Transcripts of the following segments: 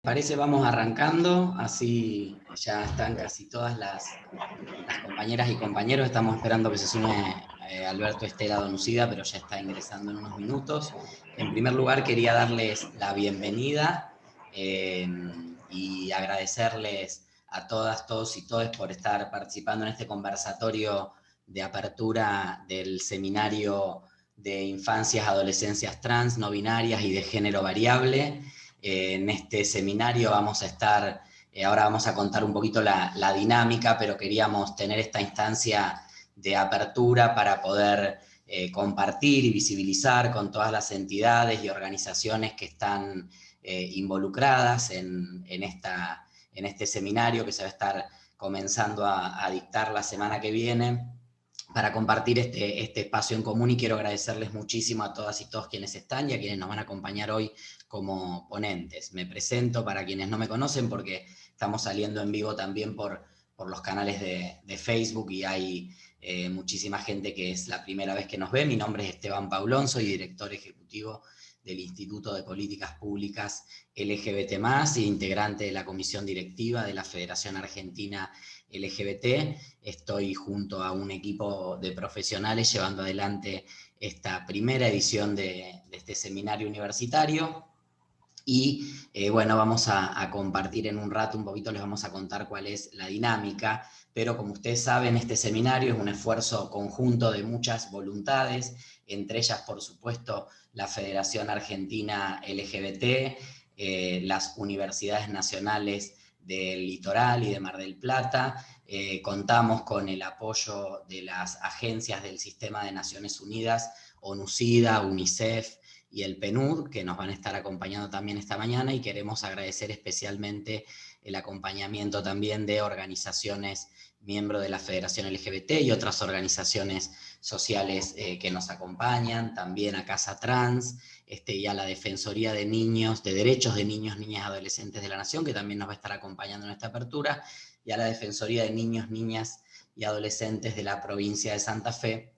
Parece, vamos arrancando, así ya están casi todas las compañeras y compañeros. Estamos esperando que se sume Alberto Estela Donucida, pero ya está ingresando en unos minutos. En primer lugar, quería darles la bienvenida y agradecerles a todas, todos y todes por estar participando en este conversatorio de apertura del seminario de infancias, adolescencias trans, no binarias y de género variable. En este seminario vamos a estar, ahora vamos a contar un poquito la dinámica, pero queríamos tener esta instancia de apertura para poder compartir y visibilizar con todas las entidades y organizaciones que están involucradas en este seminario que se va a estar comenzando a dictar la semana que viene, para compartir este espacio en común. Y quiero agradecerles muchísimo a todas y todos quienes están y a quienes nos van a acompañar hoy como ponentes. Me presento para quienes no me conocen, porque estamos saliendo en vivo también por los canales de Facebook, y hay muchísima gente que es la primera vez que nos ve. Mi nombre es Esteban Paulón, soy director ejecutivo del Instituto de Políticas Públicas LGBT+, e integrante de la comisión directiva de la Federación Argentina LGBT. Estoy junto a un equipo de profesionales llevando adelante esta primera edición de este seminario universitario. Y bueno, vamos a compartir en un rato un poquito, les vamos a contar cuál es la dinámica, pero como ustedes saben, este seminario es un esfuerzo conjunto de muchas voluntades, entre ellas, por supuesto, la Federación Argentina LGBT, las universidades nacionales del Litoral y de Mar del Plata. Contamos con el apoyo de las agencias del Sistema de Naciones Unidas, ONU-SIDA, UNICEF y el PNUD, que nos van a estar acompañando también esta mañana, y queremos agradecer especialmente el acompañamiento también de organizaciones miembros de la Federación LGBT y otras organizaciones sociales que nos acompañan, también a Casa Trans, y a la Defensoría de Niños, de Derechos de Niños, Niñas y Adolescentes de la Nación, que también nos va a estar acompañando en esta apertura, y a la Defensoría de Niños, Niñas y Adolescentes de la provincia de Santa Fe,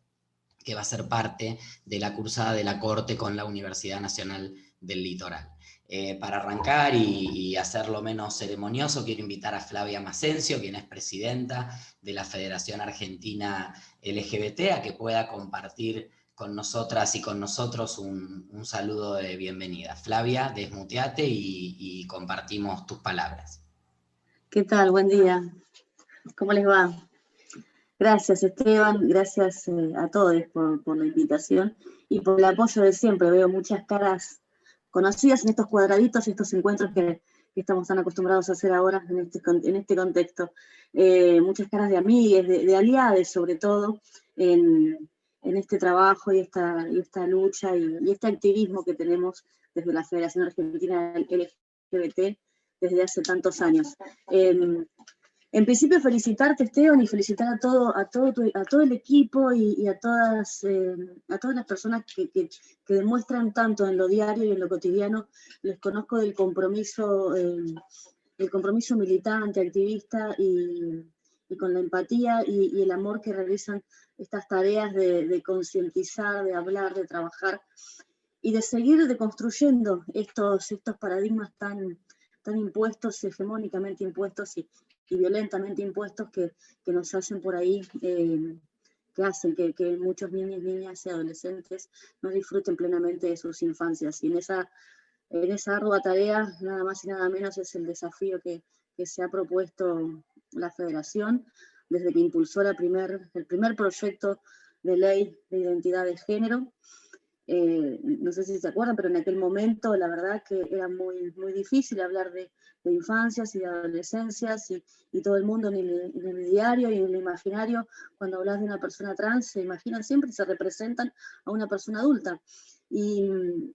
que va a ser parte de la cursada de la Corte con la Universidad Nacional del Litoral. Para arrancar y hacerlo menos ceremonioso, quiero invitar a Flavia Masencio, quien es presidenta de la Federación Argentina LGBT, a que pueda compartir con nosotras y con nosotros un saludo de bienvenida. Flavia, desmuteate y compartimos tus palabras. ¿Qué tal? Buen día. ¿Cómo les va? Gracias, Esteban. Gracias a todos por la invitación y por el apoyo de siempre. Veo muchas caras conocidas en estos cuadraditos, estos encuentros que estamos tan acostumbrados a hacer ahora en este contexto. Muchas caras de amigas, de aliados, sobre todo, en este trabajo y esta lucha y este activismo que tenemos desde la Federación Argentina LGBT desde hace tantos años. En principio, felicitarte, Esteban, y felicitar a todo el equipo y a todas las personas que demuestran tanto en lo diario y en lo cotidiano. Les conozco del compromiso, el compromiso militante, activista, y con la empatía y el amor que realizan estas tareas de concientizar, de hablar, de trabajar y de seguir deconstruyendo estos paradigmas tan impuestos, hegemónicamente impuestos y violentamente impuestos que nos hacen por ahí, que hacen que muchos niños, niñas y adolescentes no disfruten plenamente de sus infancias. Y en esa ardua tarea, nada más y nada menos, es el desafío que se ha propuesto la Federación desde que impulsó el primer proyecto de ley de identidad de género. No sé si se acuerdan, pero en aquel momento la verdad que era muy, muy difícil hablar de infancias y de adolescencias, y todo el mundo en el diario y en el imaginario, cuando hablas de una persona trans, se imaginan siempre, se representan a una persona adulta. Y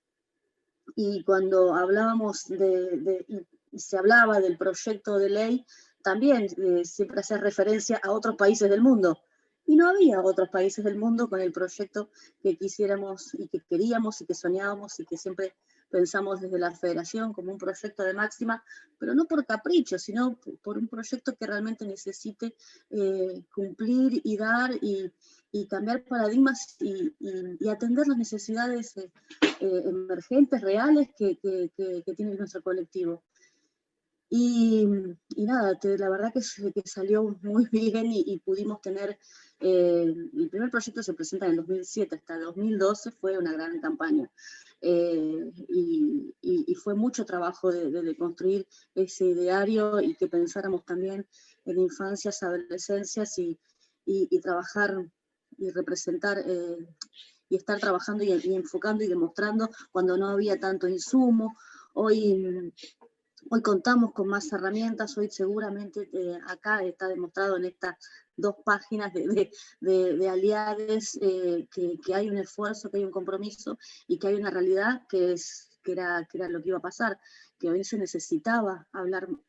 cuando hablábamos y se hablaba del proyecto de ley, también siempre hacía referencia a otros países del mundo. Y no había otros países del mundo con el proyecto que quisiéramos y que queríamos y que soñábamos y que siempre pensamos desde la Federación como un proyecto de máxima, pero no por capricho, sino por un proyecto que realmente necesite cumplir y dar y cambiar paradigmas y atender las necesidades emergentes, reales que tiene nuestro colectivo. Y nada, la verdad que salió muy bien y pudimos tener, el primer proyecto se presenta en el 2007, hasta el 2012 fue una gran campaña. Y fue mucho trabajo de construir ese ideario y que pensáramos también en infancias, adolescencias y trabajar y representar y estar trabajando y enfocando y demostrando cuando no había tanto insumo. Hoy contamos con más herramientas, hoy seguramente acá está demostrado en estas 2 páginas de aliados que hay un esfuerzo, que hay un compromiso y que hay una realidad que era lo que iba a pasar, que hoy se necesitaba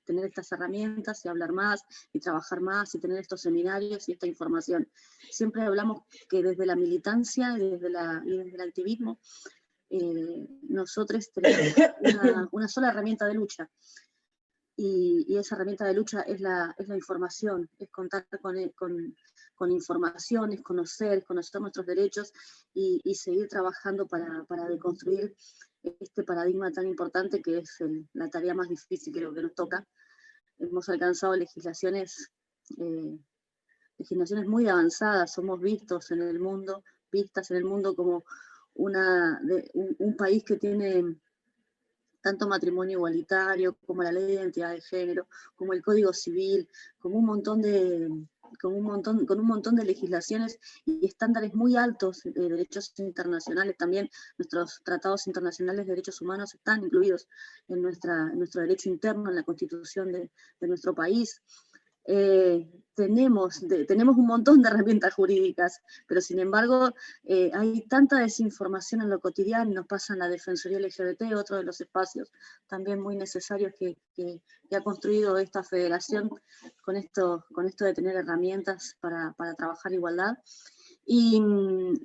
tener estas herramientas y hablar más y trabajar más y tener estos seminarios y esta información. Siempre hablamos que desde la militancia y desde el activismo, nosotros tenemos una sola herramienta de lucha, y esa herramienta de lucha es la información, es contar con información, es conocer nuestros derechos y seguir trabajando para deconstruir este paradigma tan importante que es la tarea más difícil que nos toca. Hemos alcanzado legislaciones muy avanzadas, somos vistas en el mundo como un país que tiene tanto matrimonio igualitario, como la ley de identidad de género, como el Código Civil, con un montón de legislaciones y estándares muy altos de derechos internacionales. También nuestros tratados internacionales de derechos humanos están incluidos en nuestro derecho interno, en la Constitución de nuestro país. Tenemos un montón de herramientas jurídicas, pero sin embargo hay tanta desinformación en lo cotidiano. Nos pasa en la Defensoría LGBT, otro de los espacios también muy necesarios que ha construido esta federación con esto de tener herramientas para trabajar igualdad. Y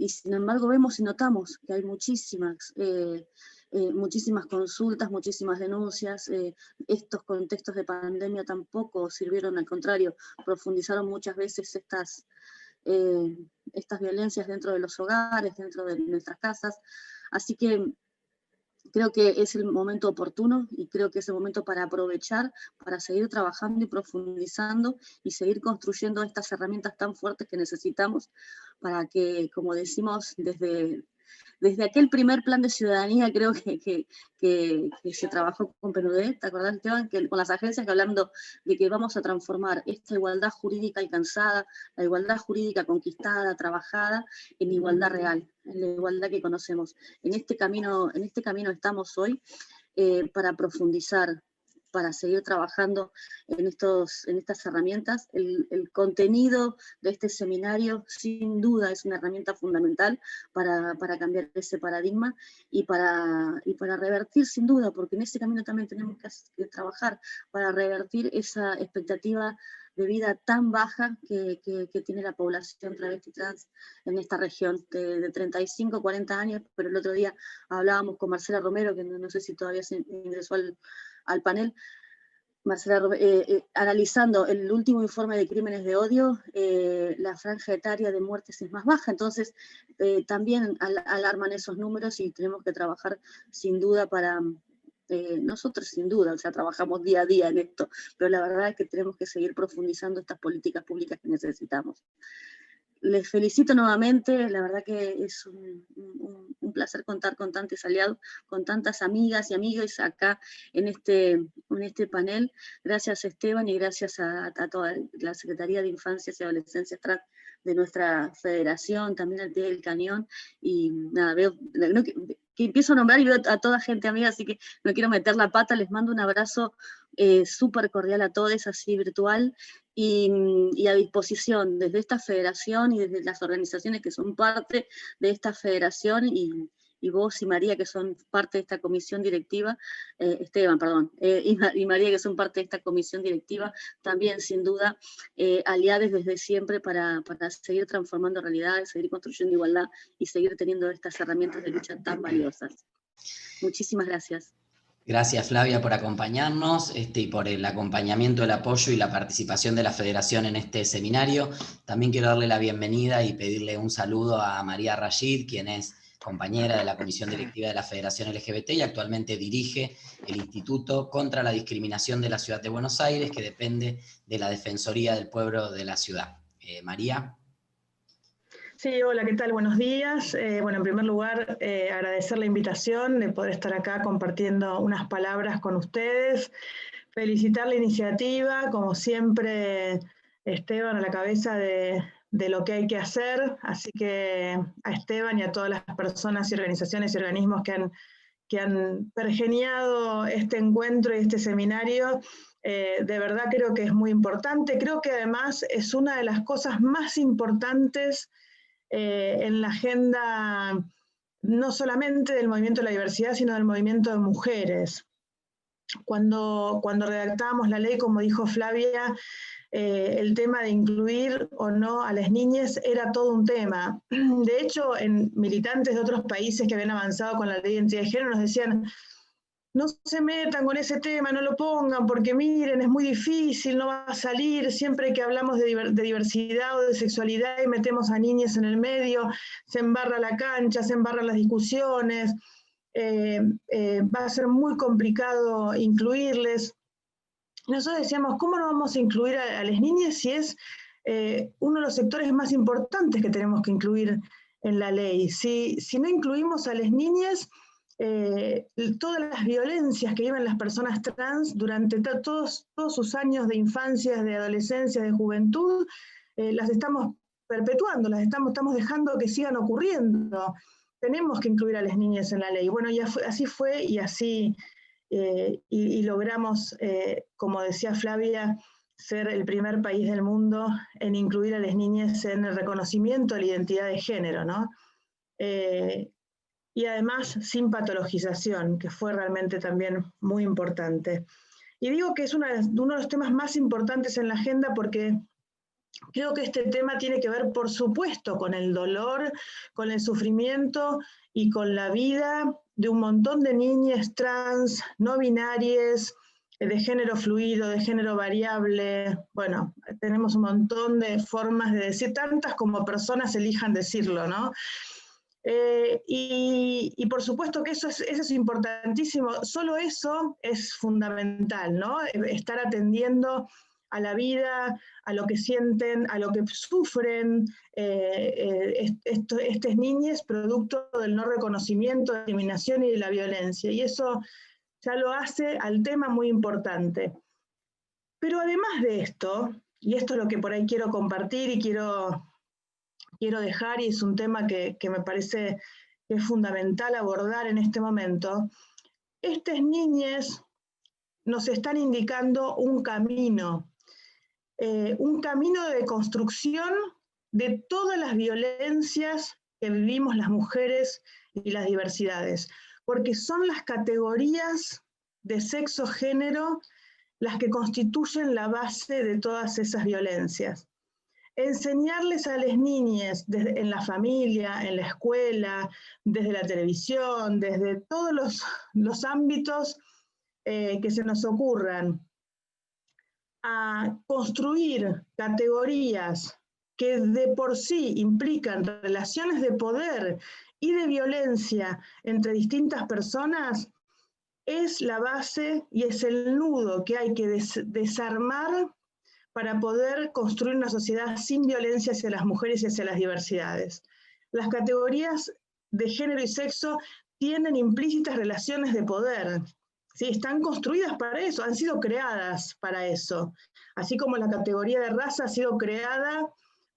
sin embargo vemos y notamos que hay muchísimas consultas, muchísimas denuncias. Estos contextos de pandemia tampoco sirvieron, al contrario, profundizaron muchas veces estas violencias dentro de los hogares, dentro de nuestras casas. Así que creo que es el momento oportuno y creo que es el momento para aprovechar, para seguir trabajando y profundizando y seguir construyendo estas herramientas tan fuertes que necesitamos para que, como decimos, desde aquel primer plan de ciudadanía, creo que se trabajó con PNUD, ¿te acordás, Esteban? Con las agencias, que hablando de que vamos a transformar esta igualdad jurídica alcanzada, la igualdad jurídica conquistada, trabajada, en igualdad real, en la igualdad que conocemos. En este camino estamos hoy para profundizar, para seguir trabajando en estas herramientas. El contenido de este seminario sin duda es una herramienta fundamental para cambiar ese paradigma y para revertir sin duda, porque en ese camino también tenemos que trabajar para revertir esa expectativa de vida tan baja que tiene la población travesti trans en esta región, de 35, 40 años, pero el otro día hablábamos con Marcela Romero, que no sé si todavía se ingresó al panel. Marcela, analizando el último informe de crímenes de odio, la franja etaria de muertes es más baja, entonces también alarman esos números y tenemos que trabajar sin duda nosotros sin duda, o sea, trabajamos día a día en esto, pero la verdad es que tenemos que seguir profundizando estas políticas públicas que necesitamos. Les felicito nuevamente, la verdad que es un placer contar con tantos aliados, con tantas amigas y amigos acá en este panel. Gracias, Esteban, y gracias a toda la Secretaría de Infancias y Adolescencias Trans de nuestra federación, también al pie del cañón, y nada, veo que empiezo a nombrar y veo a toda gente amiga, así que no quiero meter la pata. Les mando un abrazo súper cordial a todos, así virtual, y a disposición desde esta federación y desde las organizaciones que son parte de esta federación, y vos y María, que son parte de esta comisión directiva, Esteban, perdón, y María, que son parte de esta comisión directiva, también sin duda aliados desde siempre para seguir transformando realidades, seguir construyendo igualdad y seguir teniendo estas herramientas de lucha tan valiosas. Muchísimas gracias. Gracias, Flavia, por acompañarnos y por el acompañamiento, el apoyo y la participación de la Federación en este seminario. También quiero darle la bienvenida y pedirle un saludo a María Rashid, quien es compañera de la Comisión Directiva de la Federación LGBT y actualmente dirige el Instituto contra la Discriminación de la Ciudad de Buenos Aires, que depende de la Defensoría del Pueblo de la ciudad. María. Sí, hola, ¿qué tal? Buenos días. Bueno, en primer lugar, agradecer la invitación de poder estar acá compartiendo unas palabras con ustedes. Felicitar la iniciativa, como siempre, Esteban a la cabeza de lo que hay que hacer, así que a Esteban y a todas las personas y organizaciones y organismos que han pergeniado este encuentro y este seminario, de verdad creo que es muy importante. Creo que además es una de las cosas más importantes en la agenda, no solamente del movimiento de la diversidad, sino del movimiento de mujeres. Cuando redactábamos la ley, como dijo Flavia, el tema de incluir o no a las niñas era todo un tema. De hecho, en militantes de otros países que habían avanzado con la ley de identidad de género nos decían: no se metan con ese tema, no lo pongan, porque miren, es muy difícil, no va a salir, siempre que hablamos de diversidad o de sexualidad y metemos a niñas en el medio, se embarra la cancha, se embarran las discusiones, va a ser muy complicado incluirles. Nosotros decíamos, ¿cómo no vamos a incluir a las niñas si es uno de los sectores más importantes que tenemos que incluir en la ley? Si no incluimos a las niñas, todas las violencias que viven las personas trans durante todos sus años de infancia, de adolescencia, de juventud, las estamos perpetuando, estamos dejando que sigan ocurriendo. Tenemos que incluir a las niñas en la ley. Bueno, así fue y así y logramos, como decía Flavia, ser el primer país del mundo en incluir a las niñas en el reconocimiento de la identidad de género, ¿no? Y además sin patologización, que fue realmente también muy importante. Y digo que es uno de los temas más importantes en la agenda porque creo que este tema tiene que ver, por supuesto, con el dolor, con el sufrimiento y con la vida de un montón de niñas trans, no binarias, de género fluido, de género variable. Bueno, tenemos un montón de formas de decir, tantas como personas elijan decirlo, ¿no? Y por supuesto que eso es importantísimo, solo eso es fundamental, ¿no? Estar atendiendo a la vida, a lo que sienten, a lo que sufren estas niñas producto del no reconocimiento, de la discriminación y de la violencia, y eso ya lo hace al tema muy importante. Pero además de esto, y esto es lo que por ahí quiero compartir y quiero dejar, y es un tema que me parece que es fundamental abordar en este momento, estas niñas nos están indicando un camino de construcción de todas las violencias que vivimos las mujeres y las diversidades, porque son las categorías de sexo-género las que constituyen la base de todas esas violencias. Enseñarles a las niñas en la familia, en la escuela, desde la televisión, desde todos los ámbitos que se nos ocurran, a construir categorías que de por sí implican relaciones de poder y de violencia entre distintas personas, es la base y es el nudo que hay que desarmar para poder construir una sociedad sin violencia hacia las mujeres y hacia las diversidades. Las categorías de género y sexo tienen implícitas relaciones de poder, ¿sí? Están construidas para eso, han sido creadas para eso. Así como la categoría de raza ha sido creada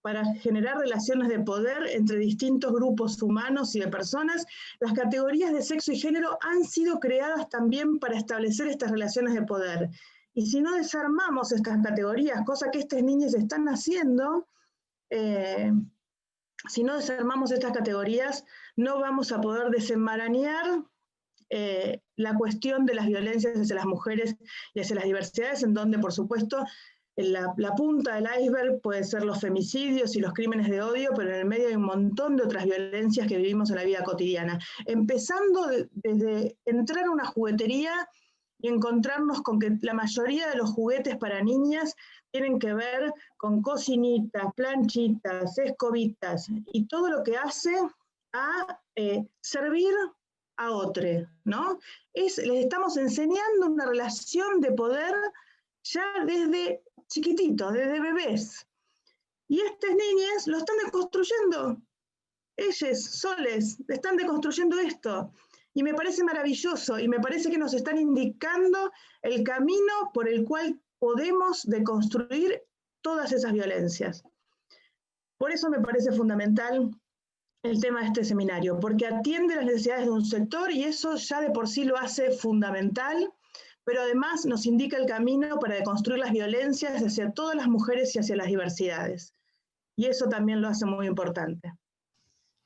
para generar relaciones de poder entre distintos grupos humanos y de personas, las categorías de sexo y género han sido creadas también para establecer estas relaciones de poder. Y si no desarmamos estas categorías, cosa que estas niñas están haciendo, si no desarmamos estas categorías, no vamos a poder desenmarañar la cuestión de las violencias hacia las mujeres y hacia las diversidades, en donde, por supuesto, la punta del iceberg puede ser los femicidios y los crímenes de odio, pero en el medio hay un montón de otras violencias que vivimos en la vida cotidiana. Empezando desde entrar a una juguetería y encontrarnos con que la mayoría de los juguetes para niñas tienen que ver con cocinitas, planchitas, escobitas, y todo lo que hace a servir a otro, ¿no? Les estamos enseñando una relación de poder ya desde chiquititos, desde bebés. Y estas niñas lo están deconstruyendo. Ellas, soles, están deconstruyendo esto. Y me parece maravilloso, y me parece que nos están indicando el camino por el cual podemos deconstruir todas esas violencias. Por eso me parece fundamental el tema de este seminario, porque atiende las necesidades de un sector y eso ya de por sí lo hace fundamental, pero además nos indica el camino para deconstruir las violencias hacia todas las mujeres y hacia las diversidades. Y eso también lo hace muy importante.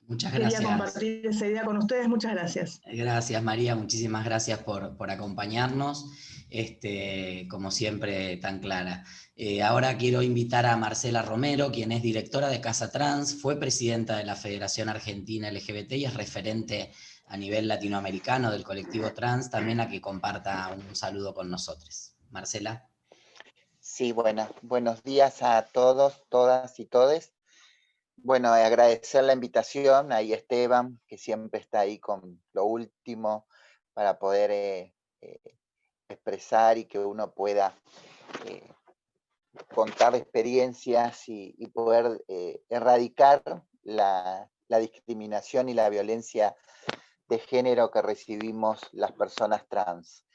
Muchas Quería gracias. compartir esa idea con ustedes. Muchas gracias. Gracias, María. Muchísimas gracias por acompañarnos. Como siempre, tan clara. Ahora quiero invitar a Marcela Romero, quien es directora de Casa Trans, fue presidenta de la Federación Argentina LGBT y es referente a nivel latinoamericano del colectivo trans, también a que comparta un saludo con nosotros. Marcela. Sí, buenos días a todos, todas y todes. Bueno, agradecer la invitación a Esteban, que siempre está ahí con lo último para poder expresar y que uno pueda contar experiencias y poder erradicar la discriminación y la violencia de género que recibimos las personas trans.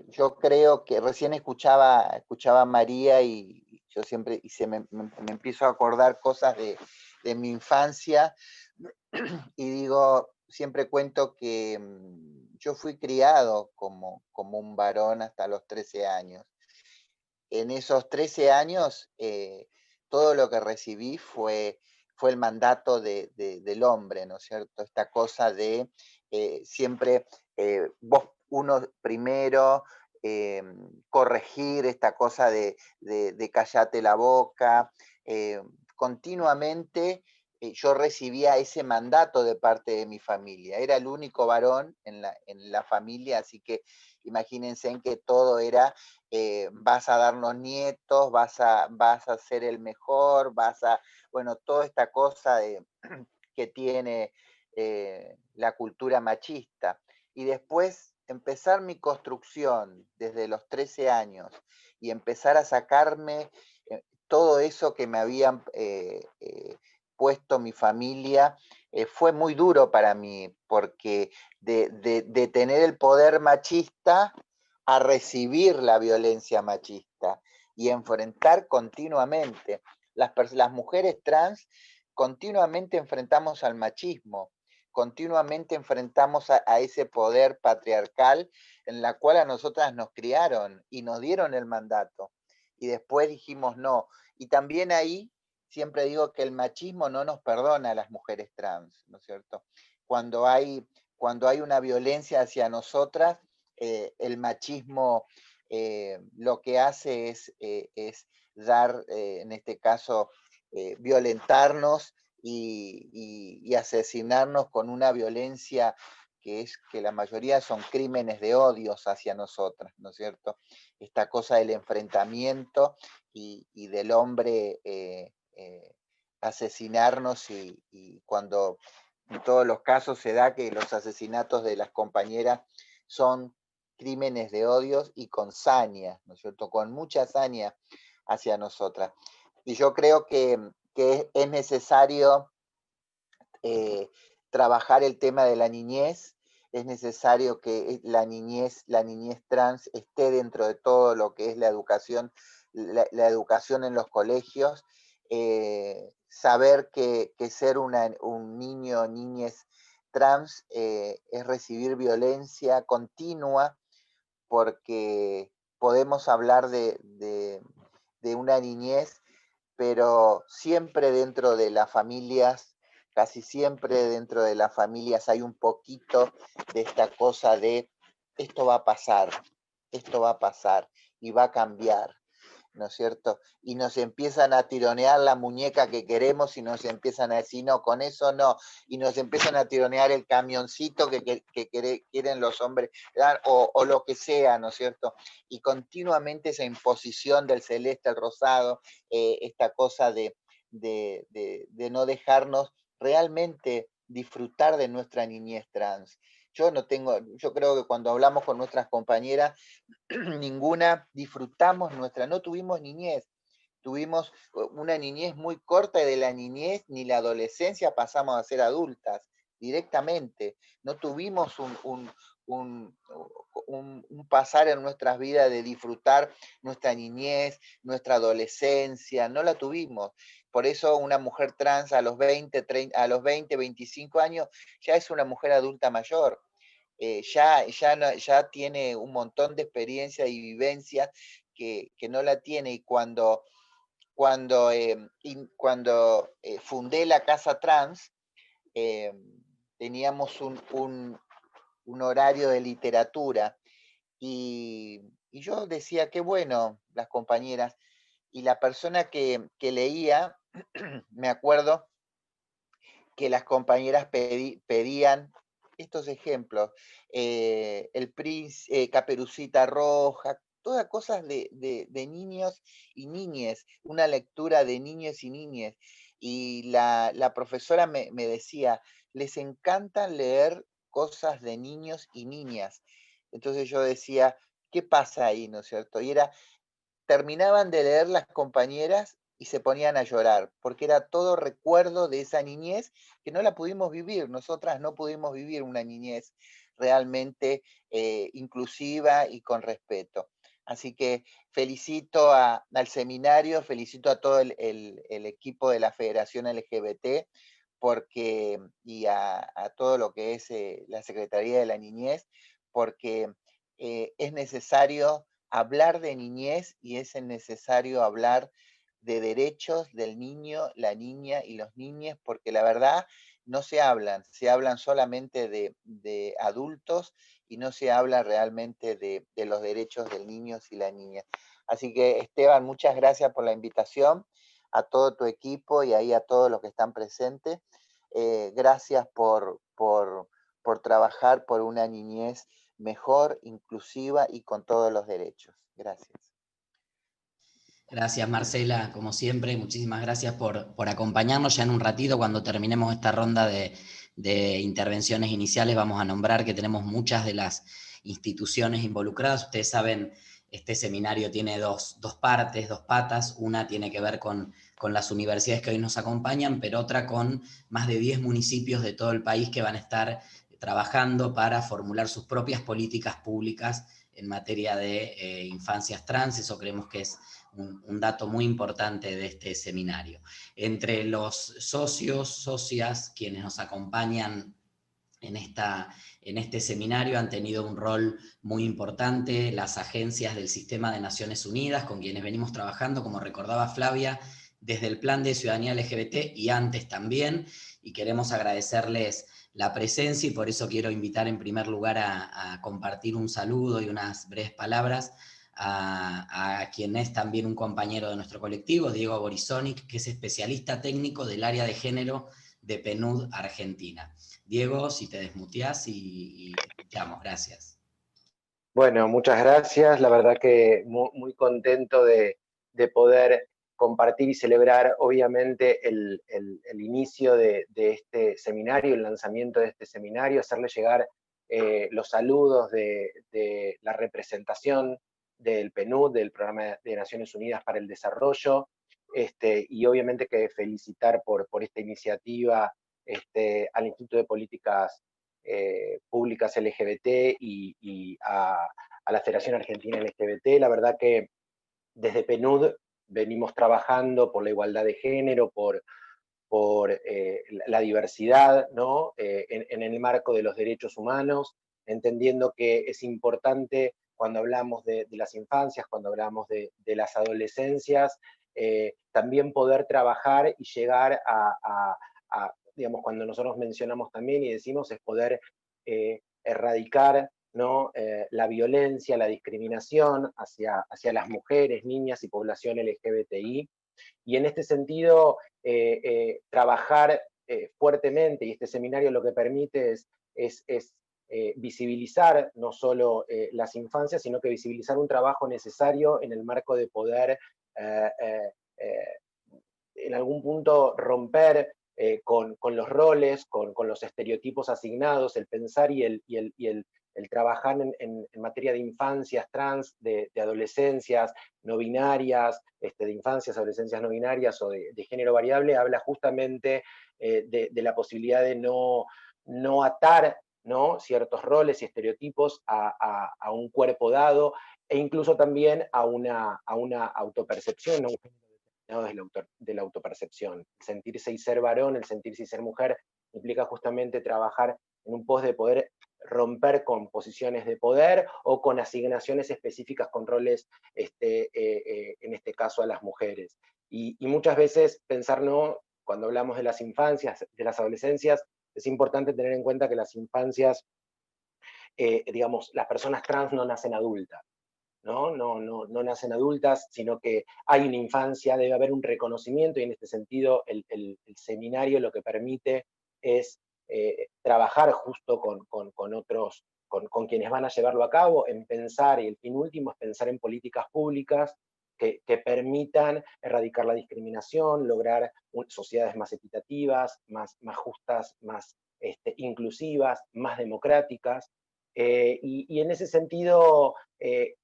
Yo creo que recién escuchaba a María y yo siempre me empiezo a acordar cosas de mi infancia y digo, siempre cuento que yo fui criado como un varón hasta los 13 años. En esos 13 años, todo lo que recibí fue el mandato del hombre, ¿no es cierto? Esta cosa de siempre vos uno primero, corregir esta cosa de callate la boca, continuamente yo recibía ese mandato de parte de mi familia. Era el único varón en la familia, así que imagínense en que todo era, vas a darnos nietos, vas a ser el mejor, bueno, toda esta cosa que tiene la cultura machista. Y después empezar mi construcción desde los 13 años y empezar a sacarme todo eso que me habían puesto mi familia, fue muy duro para mí, porque de tener el poder machista a recibir la violencia machista y enfrentar continuamente. Las mujeres trans continuamente enfrentamos al machismo, continuamente enfrentamos a ese poder patriarcal en la cual a nosotras nos criaron y nos dieron el mandato. Y después dijimos no. Y también ahí siempre digo que el machismo no nos perdona a las mujeres trans, ¿no es cierto? Cuando hay una violencia hacia nosotras, el machismo lo que hace es dar, en este caso, violentarnos y asesinarnos con una violencia que la mayoría son crímenes de odio hacia nosotras, ¿no es cierto? Esta cosa del enfrentamiento y del hombre asesinarnos y cuando en todos los casos se da que los asesinatos de las compañeras son crímenes de odio y con saña, ¿no es cierto? Con mucha saña hacia nosotras. Y yo creo que es necesario trabajar el tema de la niñez, es necesario que la niñez trans esté dentro de todo lo que es la educación en los colegios, saber que ser un niño o niñez trans es recibir violencia continua, porque podemos hablar de una niñez, pero siempre dentro de las familias, casi siempre dentro de las familias hay un poquito de esta cosa de esto va a pasar y va a cambiar, ¿no es cierto? Y nos empiezan a tironear la muñeca que queremos y nos empiezan a decir, no, con eso no, y nos empiezan a tironear el camioncito que quieren los hombres, o lo que sea, ¿no es cierto? Y continuamente esa imposición del celeste al rosado, esta cosa de no dejarnos realmente disfrutar de nuestra niñez trans. Yo creo que cuando hablamos con nuestras compañeras, ninguna disfrutamos no tuvimos niñez. Tuvimos una niñez muy corta y de la niñez ni la adolescencia pasamos a ser adultas directamente. No tuvimos un pasar en nuestras vidas de disfrutar nuestra niñez, nuestra adolescencia, no la tuvimos. Por eso una mujer trans a los 20, 25 años ya es una mujer adulta mayor. Ya tiene un montón de experiencia y vivencias que no la tiene, y cuando fundé la Casa Trans, teníamos un horario de literatura y yo decía, qué bueno, las compañeras, y la persona que leía, me acuerdo que las compañeras pedían estos ejemplos, El Príncipe, Caperucita Roja, todas cosas de niños y niñes, una lectura de niños y niñas. Y la profesora me decía, les encanta leer cosas de niños y niñas. Entonces yo decía, ¿qué pasa ahí, no es cierto? Y terminaban de leer las compañeras y se ponían a llorar, porque era todo recuerdo de esa niñez que no la pudimos vivir. Nosotras no pudimos vivir una niñez realmente inclusiva y con respeto. Así que felicito al seminario, felicito a todo el equipo de la Federación LGBT y a todo lo que es la Secretaría de la Niñez, porque es necesario hablar de niñez y es necesario hablar de derechos del niño, la niña y los niños, porque la verdad no se hablan solamente de adultos y no se habla realmente de los derechos del niño y la niña. Así que Esteban, muchas gracias por la invitación, a todo tu equipo y ahí a todos los que están presentes. Gracias por trabajar por una niñez mejor, inclusiva y con todos los derechos. Gracias. Gracias, Marcela, como siempre, muchísimas gracias por acompañarnos. Ya en un ratito, cuando terminemos esta ronda de intervenciones iniciales, vamos a nombrar que tenemos muchas de las instituciones involucradas. Ustedes saben, este seminario tiene dos partes, dos patas. Una tiene que ver con las universidades que hoy nos acompañan, pero otra con más de 10 municipios de todo el país que van a estar trabajando para formular sus propias políticas públicas en materia de infancias trans. Eso creemos que es un dato muy importante de este seminario. Entre los socios, socias, quienes nos acompañan en este seminario han tenido un rol muy importante las agencias del Sistema de Naciones Unidas, con quienes venimos trabajando, como recordaba Flavia, desde el Plan de Ciudadanía LGBT y antes también, y queremos agradecerles la presencia, y por eso quiero invitar en primer lugar a compartir un saludo y unas breves palabras a quien es también un compañero de nuestro colectivo, Diego Borisonic, que es especialista técnico del área de género de PNUD Argentina. Diego, si te desmuteás y te escuchamos, gracias. Bueno, muchas gracias. La verdad que muy contento de poder compartir y celebrar, obviamente, el inicio de este seminario, el lanzamiento de este seminario, hacerle llegar los saludos de la representación del PNUD, del Programa de Naciones Unidas para el Desarrollo, y obviamente que felicitar por esta iniciativa al Instituto de Políticas Públicas LGBT y a la Federación Argentina LGBT. La verdad que desde PNUD venimos trabajando por la igualdad de género, por la diversidad, ¿no? En el marco de los derechos humanos, entendiendo que es importante cuando hablamos de las infancias, cuando hablamos de las adolescencias, también poder trabajar y llegar a digamos, cuando nosotros mencionamos también y decimos, es poder erradicar, ¿no? La violencia, la discriminación hacia las mujeres, niñas y población LGBTI. Y en este sentido, trabajar fuertemente, y este seminario lo que permite es visibilizar no solo las infancias, sino que visibilizar un trabajo necesario en el marco de poder en algún punto romper con los roles, con los estereotipos asignados, el pensar y el trabajar en materia de infancias trans, de adolescencias no binarias, de infancias, adolescencias no binarias o de género variable, habla justamente de la posibilidad de no atar, ¿no?, ciertos roles y estereotipos a un cuerpo dado, e incluso también a una autopercepción, ¿no?, de la autopercepción. El sentirse y ser varón, el sentirse y ser mujer, implica justamente trabajar en un pos de poder romper con posiciones de poder o con asignaciones específicas con roles, en este caso a las mujeres. Y muchas veces pensar, ¿no?, cuando hablamos de las infancias, de las adolescencias, es importante tener en cuenta que las infancias, digamos, las personas trans no nacen adultas. No nacen adultas, sino que hay una infancia, debe haber un reconocimiento, y en este sentido el seminario lo que permite es trabajar justo con otros, con quienes van a llevarlo a cabo, en pensar, y el fin último es pensar en políticas públicas que permitan erradicar la discriminación, lograr sociedades más equitativas, más justas, más inclusivas, más democráticas. Y en ese sentido,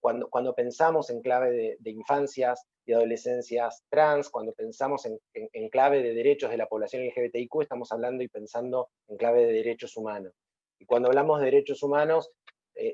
cuando pensamos en clave de infancias y adolescencias trans, cuando pensamos en clave de derechos de la población LGBTIQ, estamos hablando y pensando en clave de derechos humanos. Y cuando hablamos de derechos humanos,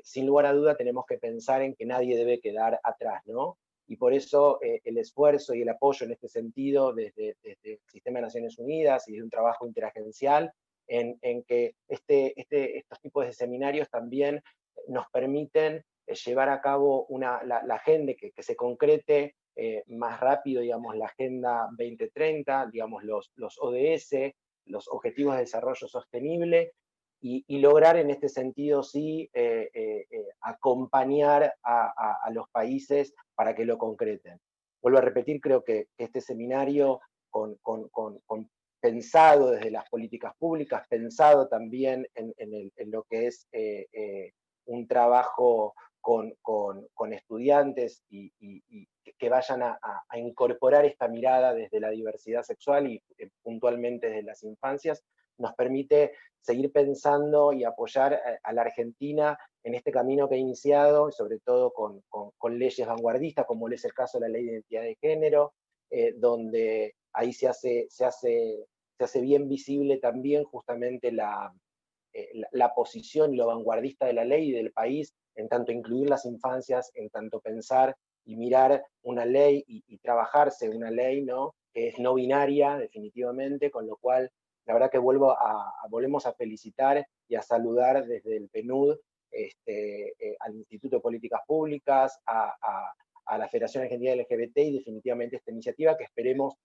sin lugar a duda tenemos que pensar en que nadie debe quedar atrás, ¿no? Y por eso el esfuerzo y el apoyo en este sentido desde el Sistema de Naciones Unidas y de un trabajo interagencial en que estos tipos de seminarios también nos permiten llevar a cabo la agenda, que se concrete más rápido, digamos, la Agenda 2030, digamos, los ODS, los Objetivos de Desarrollo Sostenible, y lograr en este sentido, sí, acompañar a los países para que lo concreten. Vuelvo a repetir, creo que este seminario pensado desde las políticas públicas, pensado también en lo que es un trabajo con estudiantes y que vayan a incorporar esta mirada desde la diversidad sexual y puntualmente desde las infancias, nos permite seguir pensando y apoyar a la Argentina en este camino que ha iniciado, sobre todo con leyes vanguardistas, como es el caso de la Ley de Identidad de Género, donde ahí se hace bien visible también justamente la posición y lo vanguardista de la ley y del país, en tanto incluir las infancias, en tanto pensar y mirar una ley y trabajarse una ley, ¿no?, que es no binaria definitivamente, con lo cual la verdad que volvemos a felicitar y a saludar desde el PNUD al Instituto de Políticas Públicas, a la Federación Argentina LGBT, y definitivamente esta iniciativa que esperemos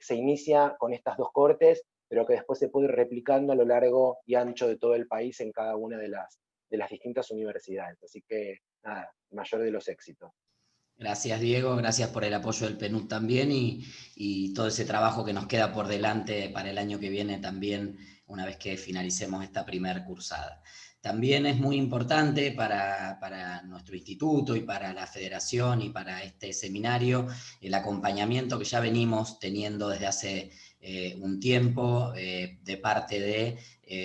se inicia con estas dos cortes, pero que después se puede ir replicando a lo largo y ancho de todo el país en cada una de las distintas universidades. Así que, nada, mayor de los éxitos. Gracias, Diego, gracias por el apoyo del PNUD también y todo ese trabajo que nos queda por delante para el año que viene también, una vez que finalicemos esta primer cursada. También es muy importante para nuestro instituto y para la federación y para este seminario el acompañamiento que ya venimos teniendo desde hace un tiempo de parte de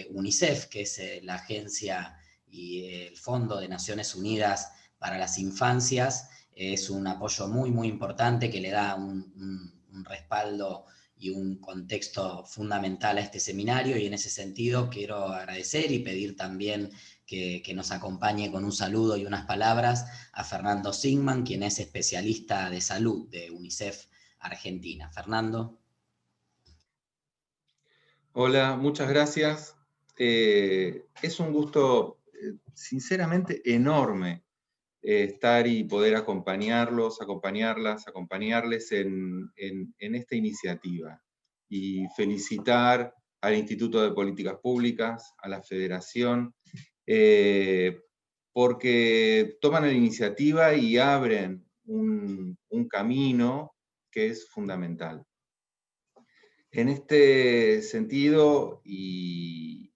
UNICEF, que es la agencia y el Fondo de Naciones Unidas para las Infancias. Es un apoyo muy, muy importante que le da un respaldo y un contexto fundamental a este seminario, y en ese sentido quiero agradecer y pedir también que nos acompañe con un saludo y unas palabras a Fernando Sigman, quien es especialista de salud de UNICEF Argentina. Fernando. Hola, muchas gracias. Es un gusto, sinceramente, enorme estar y poder acompañarlos, acompañarles en esta iniciativa. Y felicitar al Instituto de Políticas Públicas, a la Federación, porque toman la iniciativa y abren un camino que es fundamental. En este sentido, y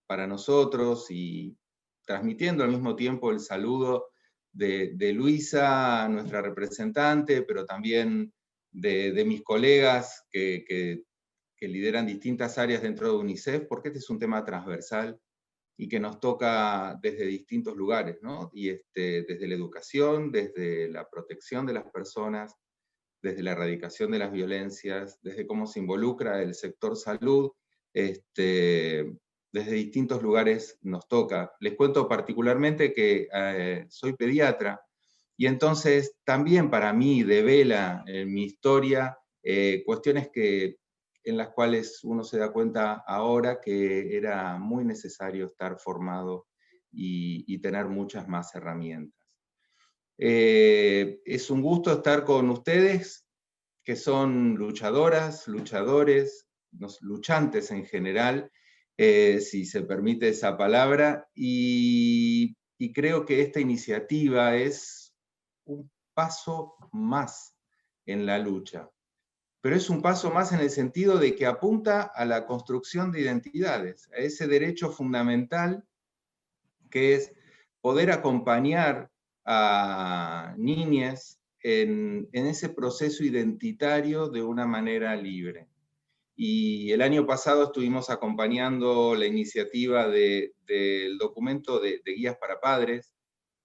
para nosotros, y transmitiendo al mismo tiempo el saludo de Luisa, nuestra representante, pero también de mis colegas que que lideran distintas áreas dentro de UNICEF, porque este es un tema transversal y que nos toca desde distintos lugares, ¿no? Y desde la educación, desde la protección de las personas, desde la erradicación de las violencias, desde cómo se involucra el sector salud, desde distintos lugares nos toca. Les cuento particularmente que soy pediatra, y entonces también para mí devela en mi historia cuestiones en las cuales uno se da cuenta ahora que era muy necesario estar formado y tener muchas más herramientas. Es un gusto estar con ustedes, que son luchadoras, luchadores, luchantes en general, si se permite esa palabra, y creo que esta iniciativa es un paso más en la lucha. Pero es un paso más en el sentido de que apunta a la construcción de identidades, a ese derecho fundamental que es poder acompañar a niñas en ese proceso identitario de una manera libre. Y el año pasado estuvimos acompañando la iniciativa del documento de guías para padres,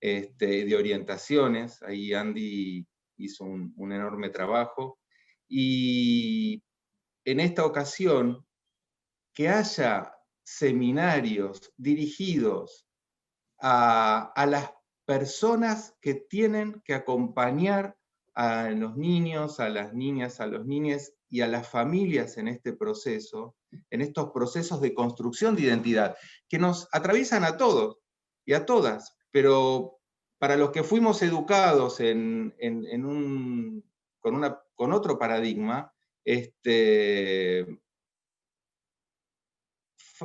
de orientaciones. Ahí Andy hizo un enorme trabajo. Y en esta ocasión, que haya seminarios dirigidos a las personas que tienen que acompañar a los niños, a las niñas, a los niñes y a las familias en este proceso, en estos procesos de construcción de identidad, que nos atraviesan a todos y a todas, pero para los que fuimos educados con otro paradigma,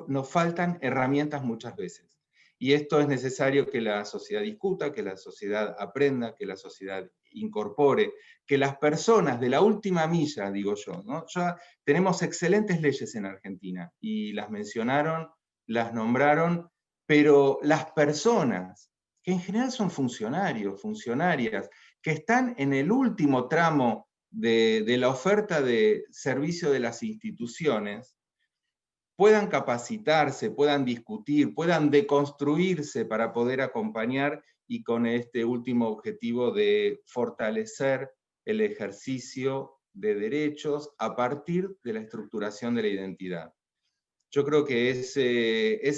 nos faltan herramientas muchas veces. Y esto es necesario que la sociedad discuta, que la sociedad aprenda, que la sociedad incorpore, que las personas de la última milla, digo yo, ¿no? Ya tenemos excelentes leyes en Argentina, y las mencionaron, las nombraron, pero las personas, que en general son funcionarios, funcionarias, que están en el último tramo de la oferta de servicio de las instituciones, puedan capacitarse, puedan discutir, puedan deconstruirse para poder acompañar, y con este último objetivo de fortalecer el ejercicio de derechos a partir de la estructuración de la identidad. Yo creo que es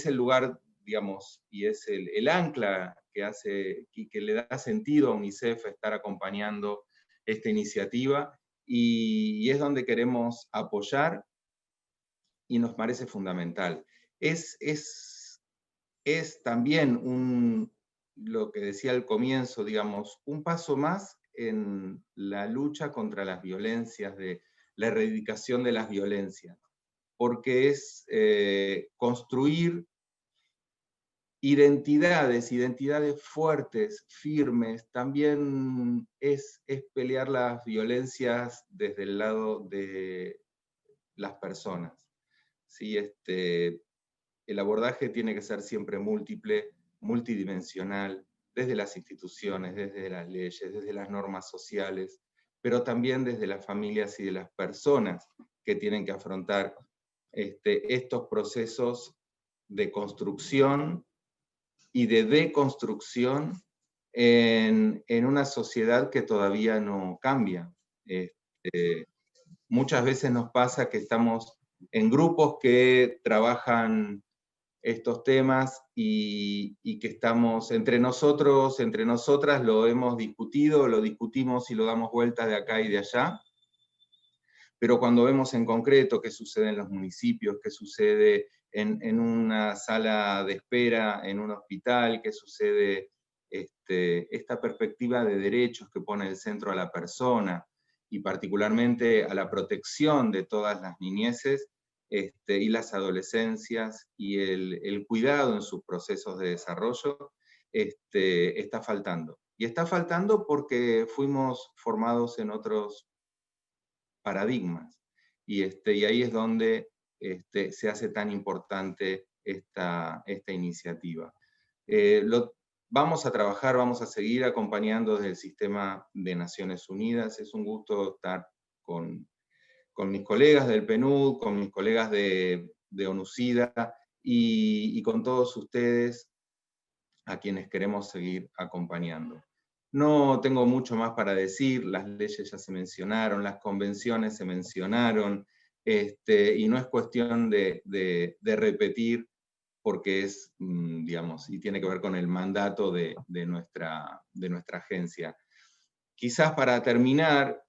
el lugar, digamos, y es el ancla que le da sentido a UNICEF estar acompañando esta iniciativa, y es donde queremos apoyar, y nos parece fundamental. Es también lo que decía al comienzo, digamos, un paso más en la lucha contra las violencias, de la erradicación de las violencias, porque es construir identidades fuertes, firmes. También es pelear las violencias desde el lado de las personas. ¿Sí? El abordaje tiene que ser siempre múltiple, multidimensional, desde las instituciones, desde las leyes, desde las normas sociales, pero también desde las familias y de las personas que tienen que afrontar estos procesos de construcción y de deconstrucción en una sociedad que todavía no cambia. Muchas veces nos pasa que estamos en grupos que trabajan estos temas y que estamos entre nosotros, entre nosotras, lo hemos discutido, lo discutimos y lo damos vueltas de acá y de allá, pero cuando vemos en concreto qué sucede en los municipios, qué sucede en una sala de espera, en un hospital, qué sucede, esta perspectiva de derechos que pone en el centro a la persona, y particularmente a la protección de todas las niñeces y las adolescencias, y el cuidado en sus procesos de desarrollo, está faltando. Y está faltando porque fuimos formados en otros paradigmas, y ahí es donde se hace tan importante esta iniciativa. Vamos a trabajar, vamos a seguir acompañando desde el sistema de Naciones Unidas. Es un gusto estar con con mis colegas del PNUD, con mis colegas de ONUCIDA y con todos ustedes a quienes queremos seguir acompañando. No tengo mucho más para decir, las leyes ya se mencionaron, las convenciones se mencionaron, y no es cuestión de repetir, porque es, digamos, y tiene que ver con el mandato de nuestra agencia. Quizás para terminar,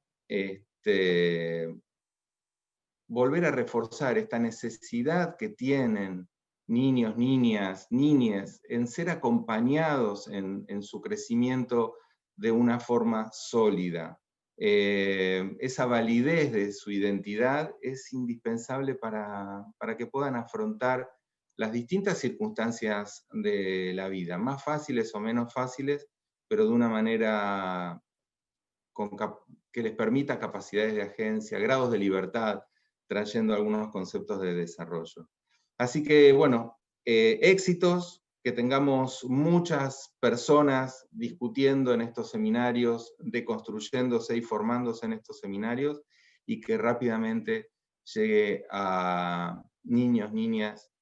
volver a reforzar esta necesidad que tienen niños, niñas, niñes, en ser acompañados en su crecimiento de una forma sólida. Esa validez de su identidad es indispensable para que puedan afrontar las distintas circunstancias de la vida, más fáciles o menos fáciles, pero de una manera que les permita capacidades de agencia, grados de libertad, trayendo algunos conceptos de desarrollo. Así que, bueno, éxitos, que tengamos muchas personas discutiendo en estos seminarios, deconstruyéndose y formándose en estos seminarios, y que rápidamente llegue a niños, niñas,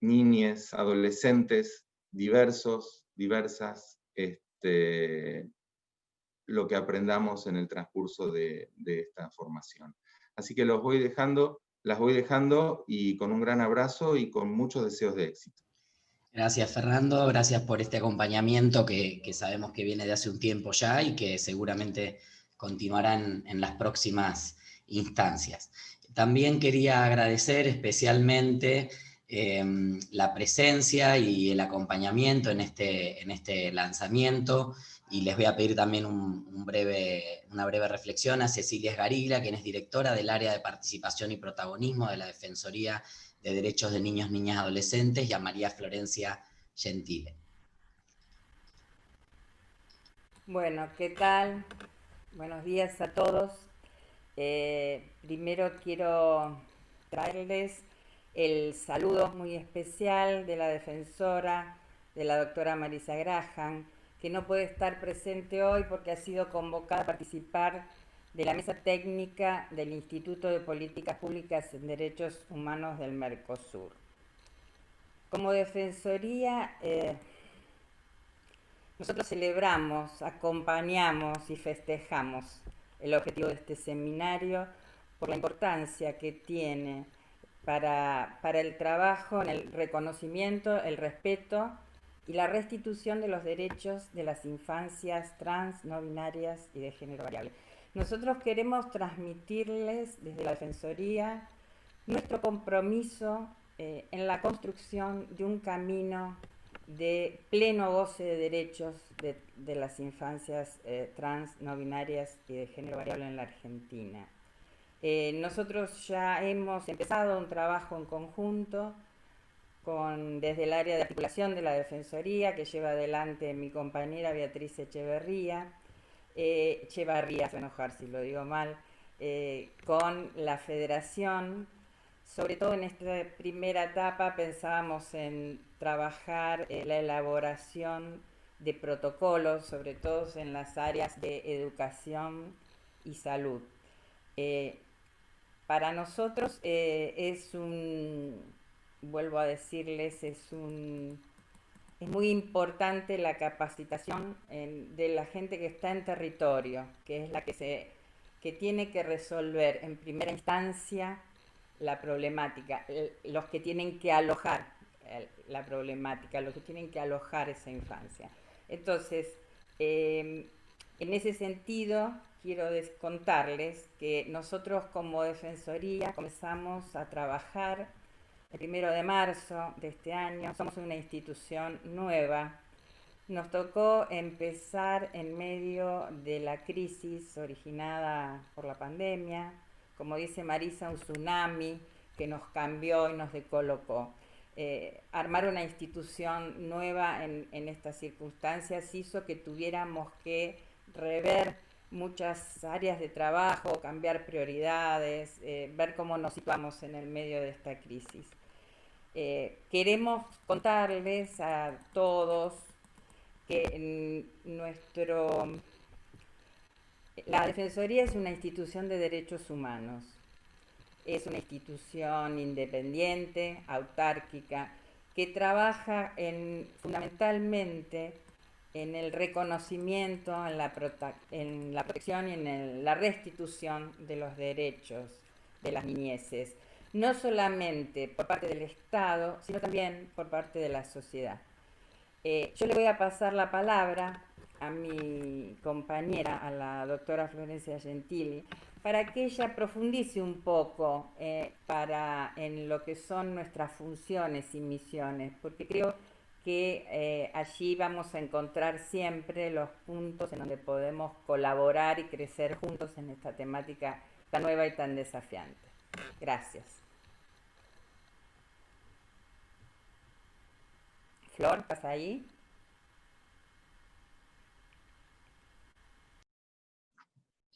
niñes, adolescentes, diversos, diversas, lo que aprendamos en el transcurso de esta formación. Así que las voy dejando y con un gran abrazo y con muchos deseos de éxito. Gracias, Fernando, gracias por este acompañamiento que sabemos que viene de hace un tiempo ya y que seguramente continuará en las próximas instancias. También quería agradecer especialmente la presencia y el acompañamiento en este lanzamiento, y les voy a pedir también una breve reflexión a Cecilia Esgarila, quien es directora del área de participación y protagonismo de la Defensoría de Derechos de Niños, Niñas y Adolescentes, y a María Florencia Gentile. Bueno, ¿qué tal? Buenos días a todos. Primero quiero traerles el saludo muy especial de la defensora, de la doctora Marisa Graham, que no puede estar presente hoy porque ha sido convocada a participar de la mesa técnica del Instituto de Políticas Públicas en Derechos Humanos del Mercosur. Como Defensoría, nosotros celebramos, acompañamos y festejamos el objetivo de este seminario por la importancia que tiene para el trabajo en el reconocimiento, el respeto y la restitución de los derechos de las infancias trans, no binarias y de género variable. Nosotros queremos transmitirles desde la Defensoría nuestro compromiso en la construcción de un camino de pleno goce de derechos de las infancias trans, no binarias y de género variable en la Argentina. Nosotros ya hemos empezado un trabajo en conjunto desde el área de articulación de la Defensoría, que lleva adelante mi compañera Beatriz Echeverría, se va a enojar si lo digo mal, con la Federación. Sobre todo en esta primera etapa pensábamos en trabajar la elaboración de protocolos, sobre todo en las áreas de educación y salud. Para nosotros vuelvo a decirles, es muy importante la capacitación de la gente que está en territorio, que es la que tiene que resolver en primera instancia la problemática, los que tienen que alojar la problemática, los que tienen que alojar esa infancia. Entonces, en ese sentido, quiero contarles que nosotros como Defensoría comenzamos a trabajar el 1 de marzo de este año. Somos una institución nueva. Nos tocó empezar en medio de la crisis originada por la pandemia, como dice Marisa, un tsunami que nos cambió y nos decolocó. Armar una institución nueva en estas circunstancias hizo que tuviéramos que rever muchas áreas de trabajo, cambiar prioridades, ver cómo nos situamos en el medio de esta crisis. Queremos contarles a todos que la Defensoría es una institución de derechos humanos es una institución independiente, autárquica, que trabaja fundamentalmente en el reconocimiento, en la protección y en la restitución de los derechos de las niñeces, no solamente por parte del Estado, sino también por parte de la sociedad. Yo le voy a pasar la palabra a mi compañera, a la doctora Florencia Gentili, para que ella profundice un poco en lo que son nuestras funciones y misiones, porque creo que allí vamos a encontrar siempre los puntos en donde podemos colaborar y crecer juntos en esta temática tan nueva y tan desafiante. Gracias. Flor, ¿estás ahí?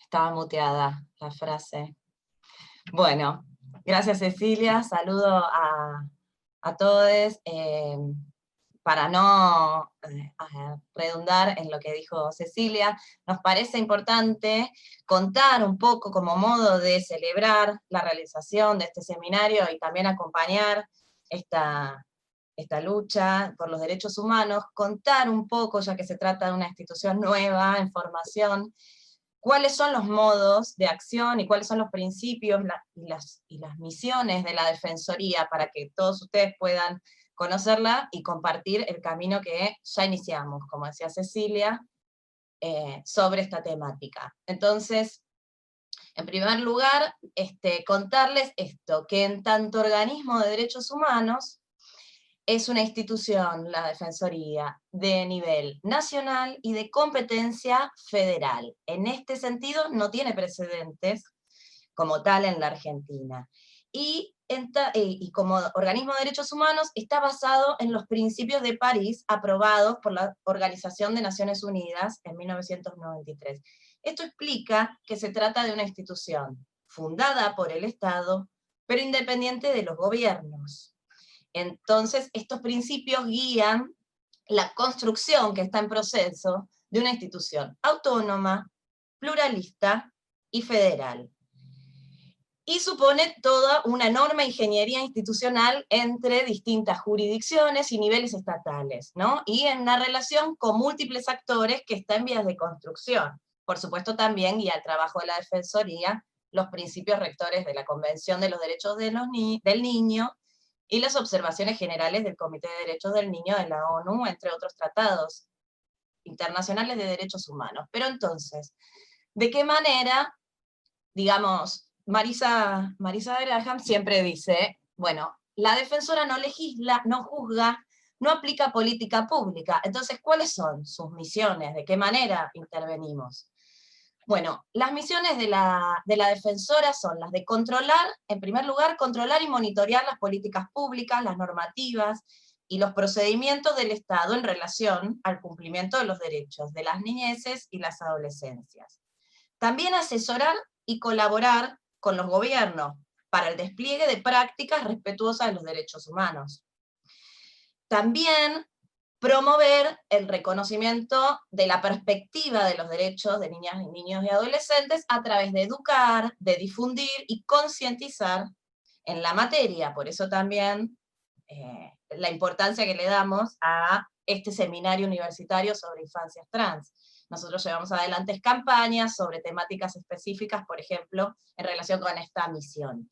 Estaba muteada la frase. Bueno, gracias Cecilia, saludo a todos. Para no redundar en lo que dijo Cecilia, nos parece importante contar un poco como modo de celebrar la realización de este seminario y también acompañar esta lucha por los derechos humanos, contar un poco, ya que se trata de una institución nueva en formación, cuáles son los modos de acción y cuáles son los principios y las misiones de la Defensoría para que todos ustedes puedan conocerla y compartir el camino que ya iniciamos, como decía Cecilia, sobre esta temática. Entonces, en primer lugar, contarles esto, que en tanto organismo de derechos humanos, es una institución, la Defensoría, de nivel nacional y de competencia federal. En este sentido, no tiene precedentes como tal en la Argentina. Y como organismo de derechos humanos está basado en los principios de París aprobados por la Organización de Naciones Unidas en 1993. Esto explica que se trata de una institución fundada por el Estado, pero independiente de los gobiernos. Entonces, estos principios guían la construcción que está en proceso de una institución autónoma, pluralista y federal. Y supone toda una enorme ingeniería institucional entre distintas jurisdicciones y niveles estatales, ¿no? Y en una relación con múltiples actores que está en vías de construcción. Por supuesto también guía el trabajo de la Defensoría, los principios rectores de la Convención de los Derechos del Niño, y las observaciones generales del Comité de Derechos del Niño de la ONU, entre otros tratados internacionales de derechos humanos. Pero entonces, ¿de qué manera, digamos, Marisa Graham siempre dice, bueno, la defensora no legisla, no juzga, no aplica política pública. Entonces, ¿cuáles son sus misiones? ¿De qué manera intervenimos? Bueno, las misiones de la defensora son las de controlar, en primer lugar, controlar y monitorear las políticas públicas, las normativas y los procedimientos del Estado en relación al cumplimiento de los derechos de las niñeces y las adolescencias. También asesorar y colaborar con los gobiernos para el despliegue de prácticas respetuosas de los derechos humanos. También promover el reconocimiento de la perspectiva de los derechos de niñas, niños y adolescentes a través de educar, de difundir y concientizar en la materia. Por eso también la importancia que le damos a este seminario universitario sobre infancias trans. Nosotros llevamos adelante campañas sobre temáticas específicas, por ejemplo, en relación con esta misión.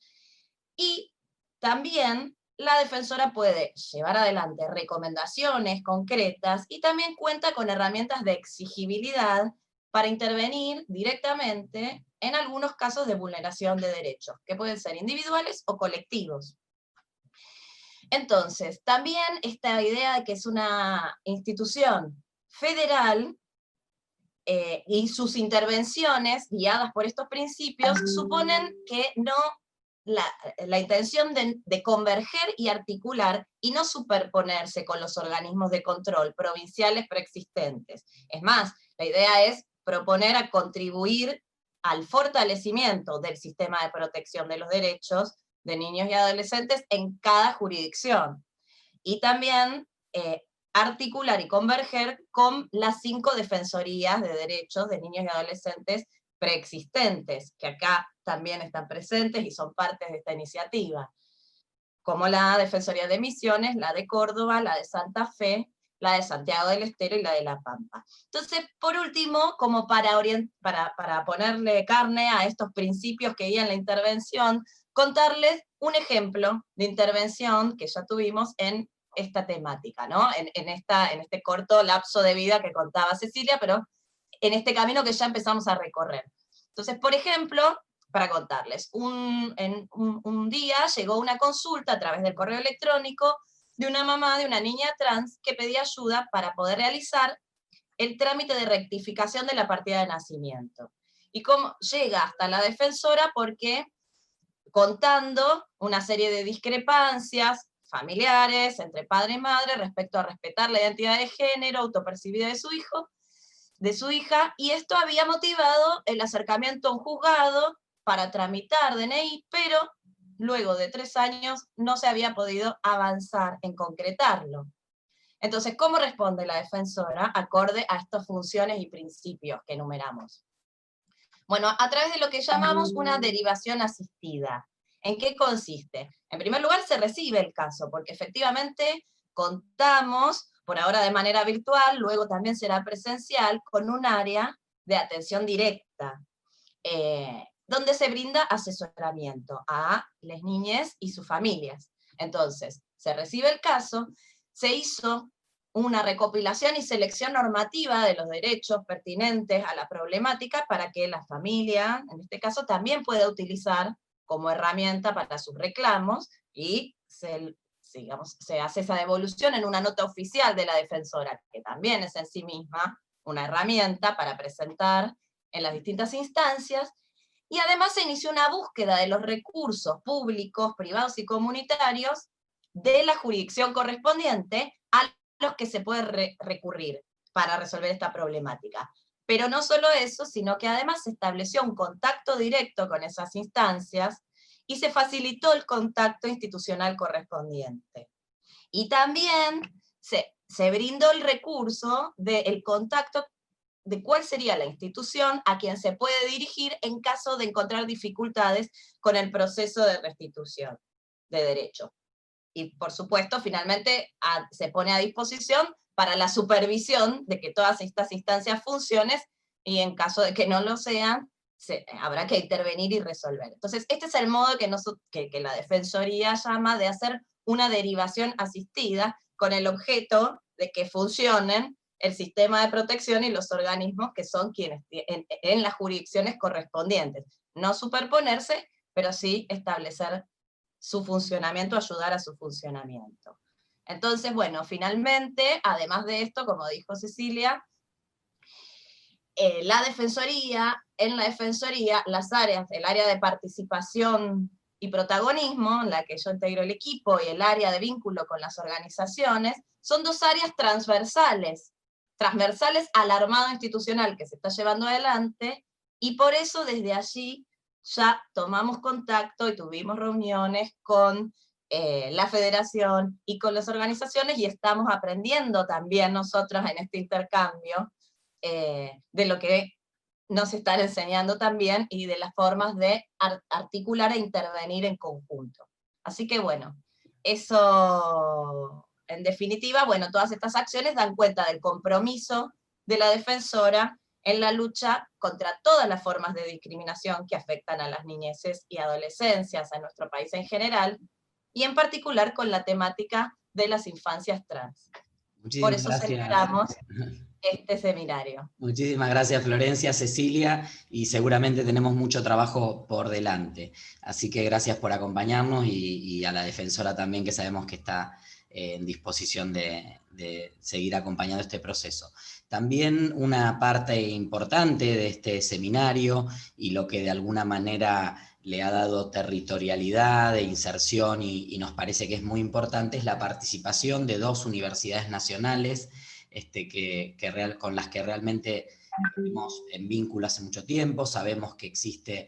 Y también la defensora puede llevar adelante recomendaciones concretas y también cuenta con herramientas de exigibilidad para intervenir directamente en algunos casos de vulneración de derechos, que pueden ser individuales o colectivos. Entonces, también esta idea de que es una institución federal y sus intervenciones guiadas por estos principios suponen que no la intención de converger y articular y no superponerse con los organismos de control provinciales preexistentes. Es más, la idea es proponer a contribuir al fortalecimiento del sistema de protección de los derechos de niños y adolescentes en cada jurisdicción. Y también articular y converger con las 5 defensorías de derechos de niños y adolescentes preexistentes, que acá también están presentes y son partes de esta iniciativa, como la Defensoría de Misiones, la de Córdoba, la de Santa Fe, la de Santiago del Estero y la de La Pampa. Entonces, por último, como para ponerle carne a estos principios que guían la intervención, contarles un ejemplo de intervención que ya tuvimos en esta temática, ¿no? En este corto lapso de vida que contaba Cecilia, pero en este camino que ya empezamos a recorrer. Entonces, por ejemplo, para contarles, un día llegó una consulta a través del correo electrónico de una mamá de una niña trans que pedía ayuda para poder realizar el trámite de rectificación de la partida de nacimiento. Y cómo llega hasta la defensora porque, contando una serie de discrepancias familiares entre padre y madre respecto a respetar la identidad de género autopercibida de su hijo, de su hija, y esto había motivado el acercamiento a un juzgado para tramitar DNI, pero luego de 3 años no se había podido avanzar en concretarlo. Entonces, ¿cómo responde la defensora acorde a estas funciones y principios que enumeramos? Bueno, a través de lo que llamamos una derivación asistida. ¿En qué consiste? En primer lugar, se recibe el caso, porque efectivamente contamos, por ahora de manera virtual, luego también será presencial, con un área de atención directa, donde se brinda asesoramiento a las niñas y sus familias. Entonces, se recibe el caso, se hizo una recopilación y selección normativa de los derechos pertinentes a la problemática para que la familia, en este caso, también pueda utilizar como herramienta para sus reclamos, y se hace esa devolución en una nota oficial de la defensora, que también es en sí misma una herramienta para presentar en las distintas instancias, y además se inició una búsqueda de los recursos públicos, privados y comunitarios de la jurisdicción correspondiente a los que se puede recurrir para resolver esta problemática. Pero no solo eso, sino que además se estableció un contacto directo con esas instancias y se facilitó el contacto institucional correspondiente. Y también se brindó el recurso del contacto de cuál sería la institución a quien se puede dirigir en caso de encontrar dificultades con el proceso de restitución de derecho. Y por supuesto, finalmente se pone a disposición para la supervisión de que todas estas instancias funcionen, y en caso de que no lo sean, habrá que intervenir y resolver. Entonces, este es el modo que la Defensoría llama de hacer una derivación asistida, con el objeto de que funcionen el sistema de protección y los organismos que son quienes en las jurisdicciones correspondientes. No superponerse, pero sí establecer su funcionamiento, ayudar a su funcionamiento. Entonces, bueno, finalmente, además de esto, como dijo Cecilia, en la Defensoría, las áreas, el área de participación y protagonismo, en la que yo integro el equipo, y el área de vínculo con las organizaciones, son 2 áreas transversales al armado institucional que se está llevando adelante, y por eso desde allí ya tomamos contacto y tuvimos reuniones con la federación y con las organizaciones, y estamos aprendiendo también nosotros en este intercambio de lo que nos están enseñando también, y de las formas de articular e intervenir en conjunto. Así que bueno, eso en definitiva, bueno, todas estas acciones dan cuenta del compromiso de la defensora en la lucha contra todas las formas de discriminación que afectan a las niñeces y adolescencias en nuestro país en general, y en particular con la temática de las infancias trans. Por eso celebramos este seminario. Muchísimas gracias, Florencia, Cecilia, y seguramente tenemos mucho trabajo por delante. Así que gracias por acompañarnos, y a la defensora también, que sabemos que está en disposición de seguir acompañando este proceso. También una parte importante de este seminario, y lo que de alguna manera le ha dado territorialidad e inserción, y nos parece que es muy importante, es la participación de 2 universidades nacionales con las que realmente estamos en vínculo hace mucho tiempo. Sabemos que existen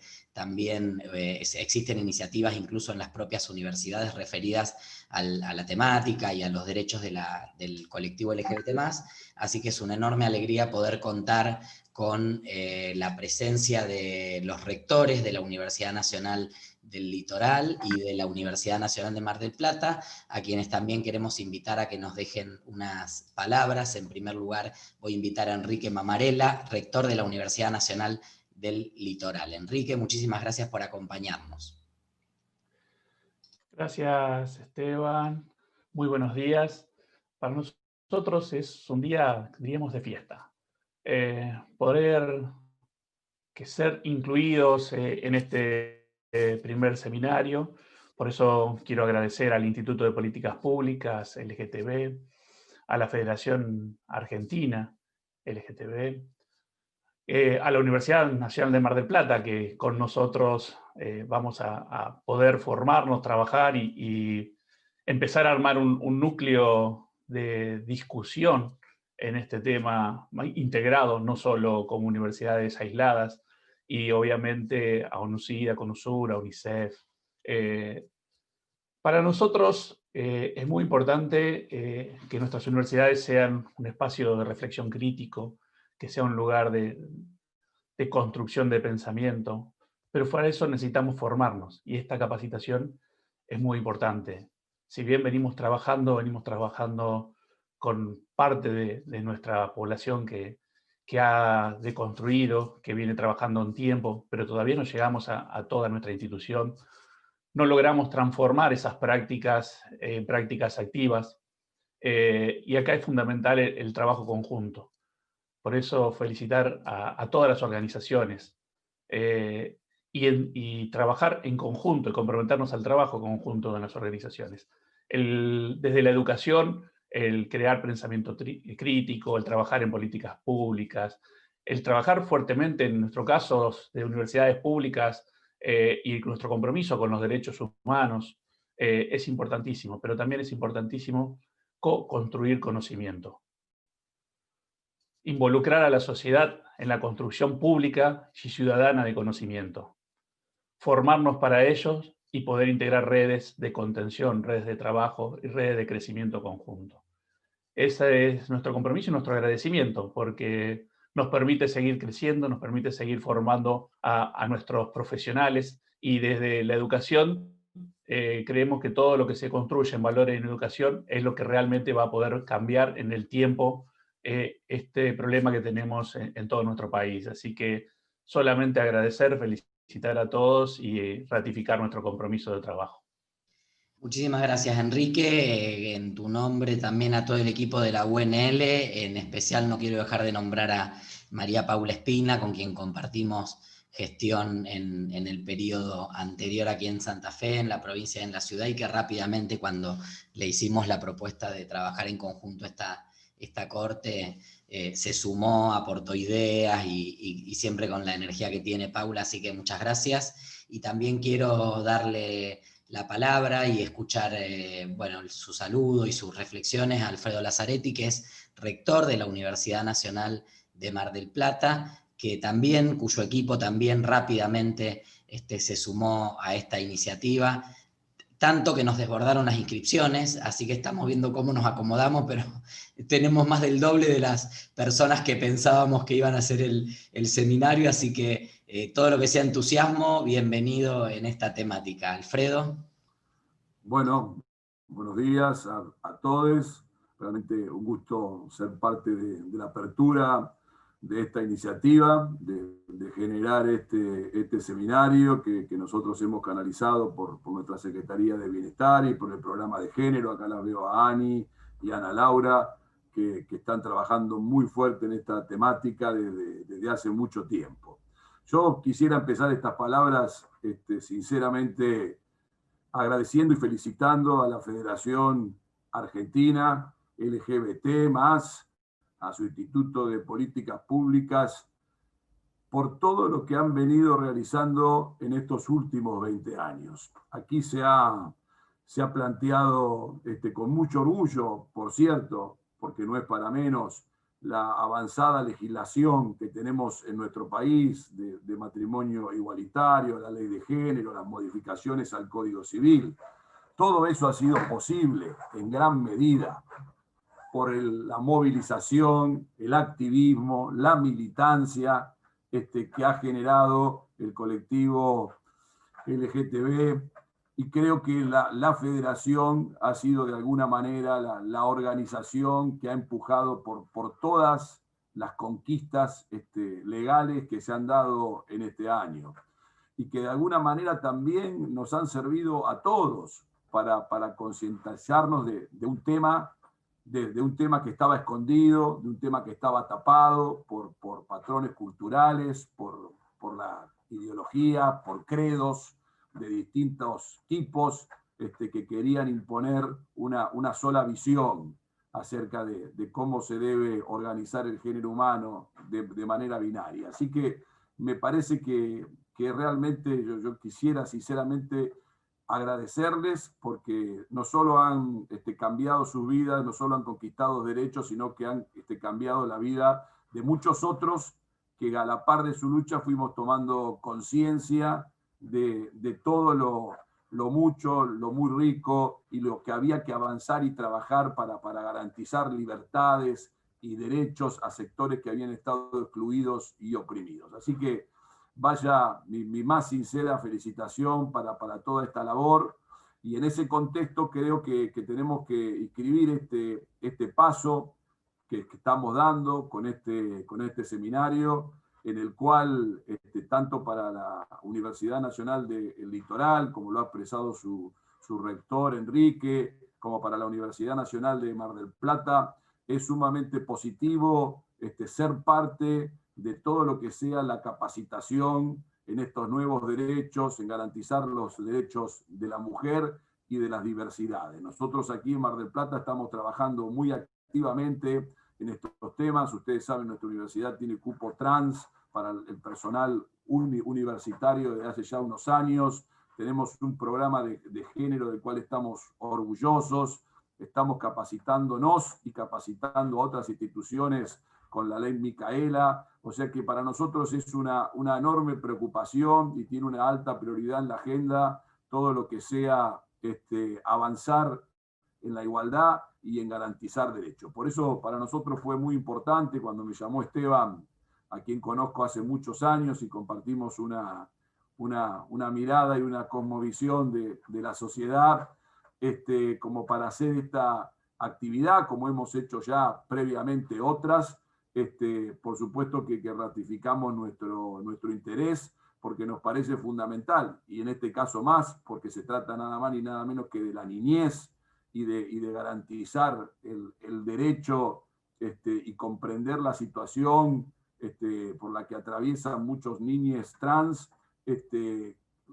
iniciativas incluso en las propias universidades referidas a la temática y a los derechos del colectivo LGBT+, así que es una enorme alegría poder contar con la presencia de los rectores de la Universidad Nacional del Litoral y de la Universidad Nacional de Mar del Plata, a quienes también queremos invitar a que nos dejen unas palabras. En primer lugar, voy a invitar a Enrique Mamarela, rector de la Universidad Nacional del Litoral. Enrique, muchísimas gracias por acompañarnos. Gracias, Esteban. Muy buenos días. Para nosotros es un día, diríamos, de fiesta. Poder ser incluidos en este primer seminario. Por eso quiero agradecer al Instituto de Políticas Públicas, LGTB, a la Federación Argentina, LGTB, a la Universidad Nacional de Mar del Plata, que con nosotros vamos a poder formarnos, trabajar y empezar a armar un núcleo de discusión en este tema integrado, no solo como universidades aisladas, y obviamente a UNUCID, a CONUSUR, a UNICEF. Para nosotros es muy importante que nuestras universidades sean un espacio de reflexión crítico, que sea un lugar de construcción de pensamiento, pero para eso necesitamos formarnos, y esta capacitación es muy importante. Si bien venimos trabajando con parte de nuestra población que ha deconstruido, que viene trabajando en tiempo, pero todavía no llegamos a toda nuestra institución, no logramos transformar esas prácticas en prácticas activas, y acá es fundamental el trabajo conjunto. Por eso felicitar a todas las organizaciones y trabajar en conjunto y comprometernos al trabajo conjunto de las organizaciones. Desde la educación, el crear pensamiento crítico, el trabajar en políticas públicas, el trabajar fuertemente en nuestro caso de universidades públicas y nuestro compromiso con los derechos humanos es importantísimo, pero también es importantísimo co-construir conocimiento. Involucrar a la sociedad en la construcción pública y ciudadana de conocimiento. Formarnos para ellos y poder integrar redes de contención, redes de trabajo y redes de crecimiento conjunto. Ese es nuestro compromiso y nuestro agradecimiento, porque nos permite seguir creciendo, nos permite seguir formando a nuestros profesionales, y desde la educación creemos que todo lo que se construye en valores en educación es lo que realmente va a poder cambiar en el tiempo este problema que tenemos en todo nuestro país. Así que solamente agradecer, felicitar a todos y ratificar nuestro compromiso de trabajo. Muchísimas gracias, Enrique. En tu nombre también a todo el equipo de la UNL. En especial no quiero dejar de nombrar a María Paula Espina, con quien compartimos gestión en el periodo anterior aquí en Santa Fe, en la provincia y en la ciudad, y que rápidamente, cuando le hicimos la propuesta de trabajar en conjunto esta corte, se sumó, aportó ideas y siempre con la energía que tiene Paula, así que muchas gracias. Y también quiero darle la palabra y escuchar su saludo y sus reflexiones a Alfredo Lazzaretti, que es rector de la Universidad Nacional de Mar del Plata, cuyo equipo también rápidamente se sumó a esta iniciativa, tanto que nos desbordaron las inscripciones, así que estamos viendo cómo nos acomodamos, pero tenemos más del doble de las personas que pensábamos que iban a hacer el seminario, así que todo lo que sea entusiasmo, bienvenido en esta temática. Alfredo. Bueno, buenos días a todos. Realmente un gusto ser parte de la apertura de esta iniciativa, de generar este seminario que nosotros hemos canalizado por nuestra Secretaría de Bienestar y por el programa de género. Acá las veo a Ani y a Ana Laura, que están trabajando muy fuerte en esta temática desde hace mucho tiempo. Yo quisiera empezar estas palabras sinceramente agradeciendo y felicitando a la Federación Argentina LGBT+, a su Instituto de Políticas Públicas, por todo lo que han venido realizando en estos últimos 20 años. Aquí se ha planteado con mucho orgullo, por cierto, porque no es para menos, la avanzada legislación que tenemos en nuestro país de matrimonio igualitario, la ley de género, las modificaciones al Código Civil. Todo eso ha sido posible en gran medida por la movilización, el activismo, la militancia que ha generado el colectivo LGTB, y creo que la federación ha sido de alguna manera la organización que ha empujado por todas las conquistas legales que se han dado en este año, y que de alguna manera también nos han servido a todos para concientizarnos de un tema que estaba escondido, de un tema que estaba tapado por patrones culturales, por la ideología, por credos de distintos tipos que querían imponer una sola visión acerca de cómo se debe organizar el género humano de manera binaria. Así que me parece que realmente yo quisiera sinceramente agradecerles, porque no solo han cambiado sus vidas, no solo han conquistado derechos, sino que han cambiado la vida de muchos otros que a la par de su lucha fuimos tomando conciencia de todo lo mucho, lo muy rico y lo que había que avanzar y trabajar para garantizar libertades y derechos a sectores que habían estado excluidos y oprimidos. Así que vaya mi más sincera felicitación para toda esta labor, y en ese contexto creo que tenemos que inscribir este paso que estamos dando con este seminario, en el cual tanto para la Universidad Nacional del Litoral, como lo ha expresado su rector Enrique, como para la Universidad Nacional de Mar del Plata, es sumamente positivo ser parte de todo lo que sea la capacitación en estos nuevos derechos, en garantizar los derechos de la mujer y de las diversidades. Nosotros aquí en Mar del Plata estamos trabajando muy activamente en estos temas. Ustedes saben, nuestra universidad tiene cupo trans para el personal universitario desde hace ya unos años. Tenemos un programa de género del cual estamos orgullosos. Estamos capacitándonos y capacitando a otras instituciones con la ley Micaela, o sea que para nosotros es una enorme preocupación y tiene una alta prioridad en la agenda todo lo que sea avanzar en la igualdad y en garantizar derechos. Por eso para nosotros fue muy importante cuando me llamó Esteban, a quien conozco hace muchos años y compartimos una mirada y una cosmovisión de la sociedad, como para hacer esta actividad, como hemos hecho ya previamente otras. Por supuesto que ratificamos nuestro interés, porque nos parece fundamental, y en este caso más, porque se trata nada más ni nada menos que de la niñez y de garantizar el derecho y comprender la situación por la que atraviesan muchos niños trans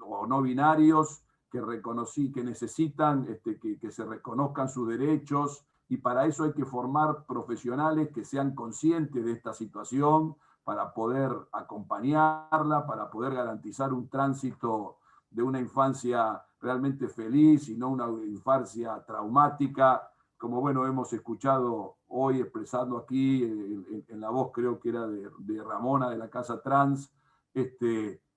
o no binarios que necesitan que se reconozcan sus derechos. Y para eso hay que formar profesionales que sean conscientes de esta situación, para poder acompañarla, para poder garantizar un tránsito de una infancia realmente feliz y no una infancia traumática, como bueno hemos escuchado hoy expresando aquí en la voz, creo que era de Ramona de la Casa Trans,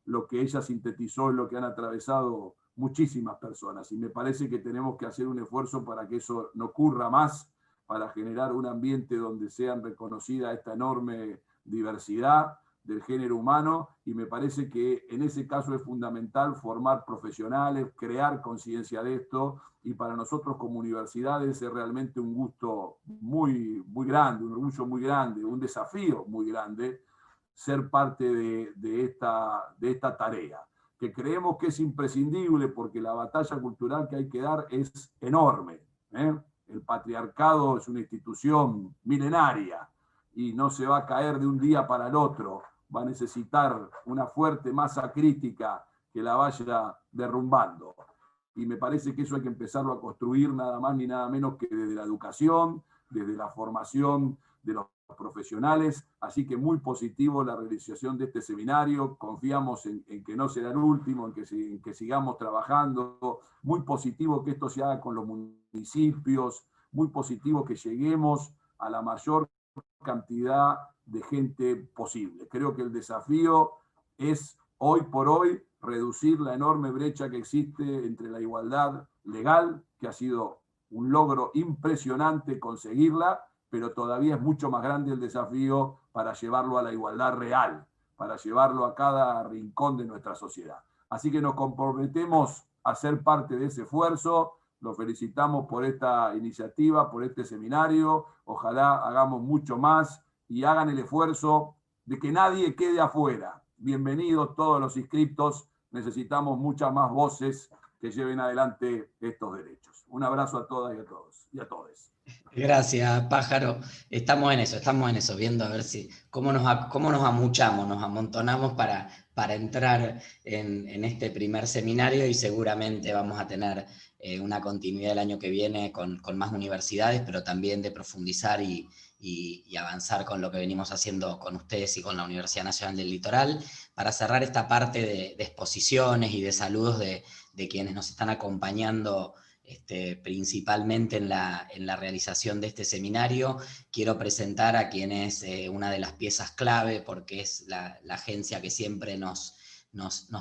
lo que ella sintetizó es lo que han atravesado muchísimas personas, y me parece que tenemos que hacer un esfuerzo para que eso no ocurra más, para generar un ambiente donde sean reconocida esta enorme diversidad del género humano, y me parece que en ese caso es fundamental formar profesionales, crear conciencia de esto, y para nosotros como universidades es realmente un gusto muy, muy grande, un orgullo muy grande, un desafío muy grande ser parte de esta tarea, que creemos que es imprescindible porque la batalla cultural que hay que dar es enorme. El patriarcado es una institución milenaria y no se va a caer de un día para el otro, va a necesitar una fuerte masa crítica que la vaya derrumbando. Y me parece que eso hay que empezarlo a construir nada más ni nada menos que desde la educación, desde la formación de los profesionales, así que muy positivo la realización de este seminario, confiamos en que no será el último, en que sigamos trabajando, muy positivo que esto se haga con los municipios, muy positivo que lleguemos a la mayor cantidad de gente posible. Creo que el desafío es hoy por hoy reducir la enorme brecha que existe entre la igualdad legal, que ha sido un logro impresionante conseguirla, pero todavía es mucho más grande el desafío para llevarlo a la igualdad real, para llevarlo a cada rincón de nuestra sociedad. Así que nos comprometemos a ser parte de ese esfuerzo. Los felicitamos por esta iniciativa, por este seminario. Ojalá hagamos mucho más y hagan el esfuerzo de que nadie quede afuera. Bienvenidos todos los inscriptos. Necesitamos muchas más voces que lleven adelante estos derechos. Un abrazo a todas y a todos y a todes. Gracias, Pájaro. Estamos en eso, viendo a ver cómo nos amuchamos, nos amontonamos para entrar en este primer seminario, y seguramente vamos a tener una continuidad el año que viene con más universidades, pero también de profundizar y avanzar con lo que venimos haciendo con ustedes y con la Universidad Nacional del Litoral, para cerrar esta parte de exposiciones y de saludos de quienes nos están acompañando principalmente en la realización de este seminario. Quiero presentar a quien es una de las piezas clave, porque es la agencia que siempre nos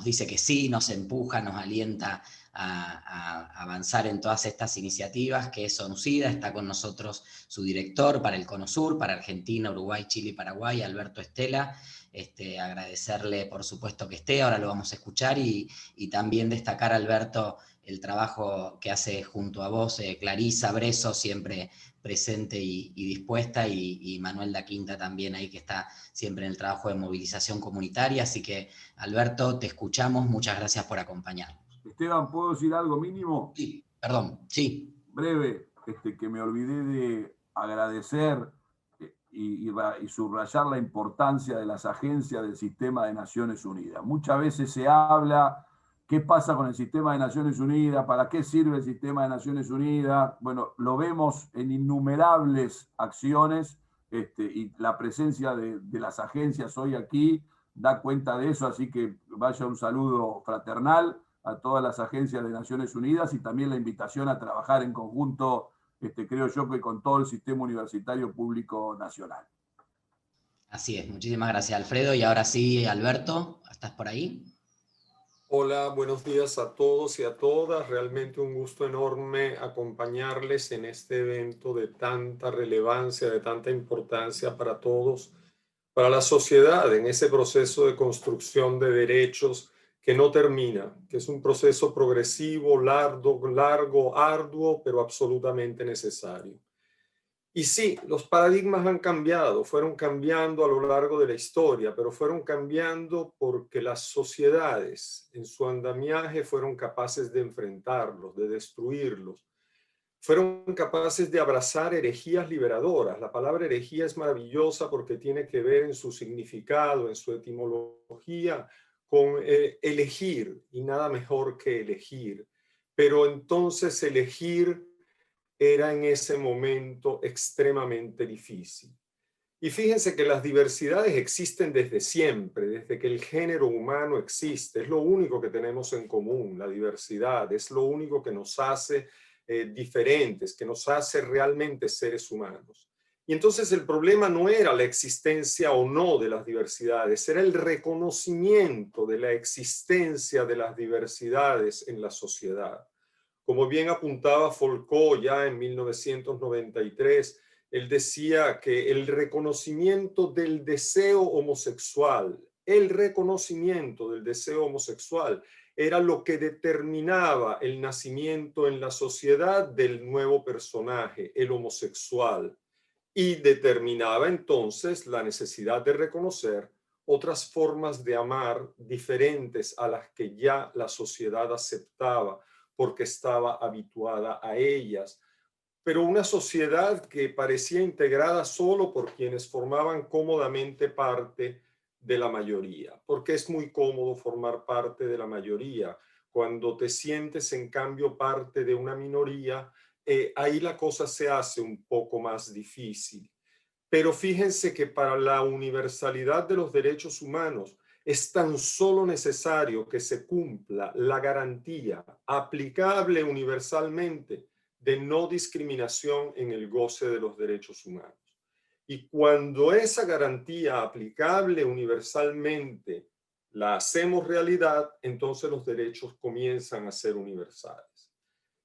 dice que sí, nos empuja, nos alienta a avanzar en todas estas iniciativas, que es ONUCIDA. Está con nosotros su director para el Cono Sur, para Argentina, Uruguay, Chile y Paraguay, Alberto Estela. Agradecerle, por supuesto, que esté, ahora lo vamos a escuchar, y también destacar, Alberto, el trabajo que hace junto a vos, Clarisa Breso, siempre presente y dispuesta, y Manuel da Quinta también ahí, que está siempre en el trabajo de movilización comunitaria. Así que, Alberto, te escuchamos, muchas gracias por acompañarnos. Esteban, ¿puedo decir algo mínimo? Sí, perdón, sí. Breve, que me olvidé de agradecer y subrayar la importancia de las agencias del sistema de Naciones Unidas. Muchas veces se habla, ¿qué pasa con el sistema de Naciones Unidas? ¿Para qué sirve el sistema de Naciones Unidas? Bueno, lo vemos en innumerables acciones, y la presencia de las agencias hoy aquí da cuenta de eso, así que vaya un saludo fraternal a todas las agencias de Naciones Unidas, y también la invitación a trabajar en conjunto, creo yo, que con todo el sistema universitario público nacional. Así es, muchísimas gracias, Alfredo. Y ahora sí, Alberto, ¿estás por ahí? Hola, buenos días a todos y a todas. Realmente un gusto enorme acompañarles en este evento de tanta relevancia, de tanta importancia para todos, para la sociedad, en ese proceso de construcción de derechos que no termina, que es un proceso progresivo, largo, arduo, pero absolutamente necesario. Y sí, los paradigmas han cambiado, fueron cambiando a lo largo de la historia, pero fueron cambiando porque las sociedades en su andamiaje fueron capaces de enfrentarlos, de destruirlos. Fueron capaces de abrazar herejías liberadoras. La palabra herejía es maravillosa porque tiene que ver en su significado, en su etimología, con elegir, y nada mejor que elegir. Pero entonces elegir era en ese momento extremadamente difícil. Y fíjense que las diversidades existen desde siempre, desde que el género humano existe. Es lo único que tenemos en común, la diversidad. Es lo único que nos hace diferentes, que nos hace realmente seres humanos. Y entonces el problema no era la existencia o no de las diversidades, era el reconocimiento de la existencia de las diversidades en la sociedad. Como bien apuntaba Foucault ya en 1993, él decía que el reconocimiento del deseo homosexual, era lo que determinaba el nacimiento en la sociedad del nuevo personaje, el homosexual, y determinaba entonces la necesidad de reconocer otras formas de amar diferentes a las que ya la sociedad aceptaba porque estaba habituada a ellas. Pero una sociedad que parecía integrada solo por quienes formaban cómodamente parte de la mayoría, porque es muy cómodo formar parte de la mayoría. Cuando te sientes en cambio parte de una minoría, ahí la cosa se hace un poco más difícil. Pero fíjense que para la universalidad de los derechos humanos es tan solo necesario que se cumpla la garantía aplicable universalmente de no discriminación en el goce de los derechos humanos. Y cuando esa garantía aplicable universalmente la hacemos realidad, entonces los derechos comienzan a ser universales.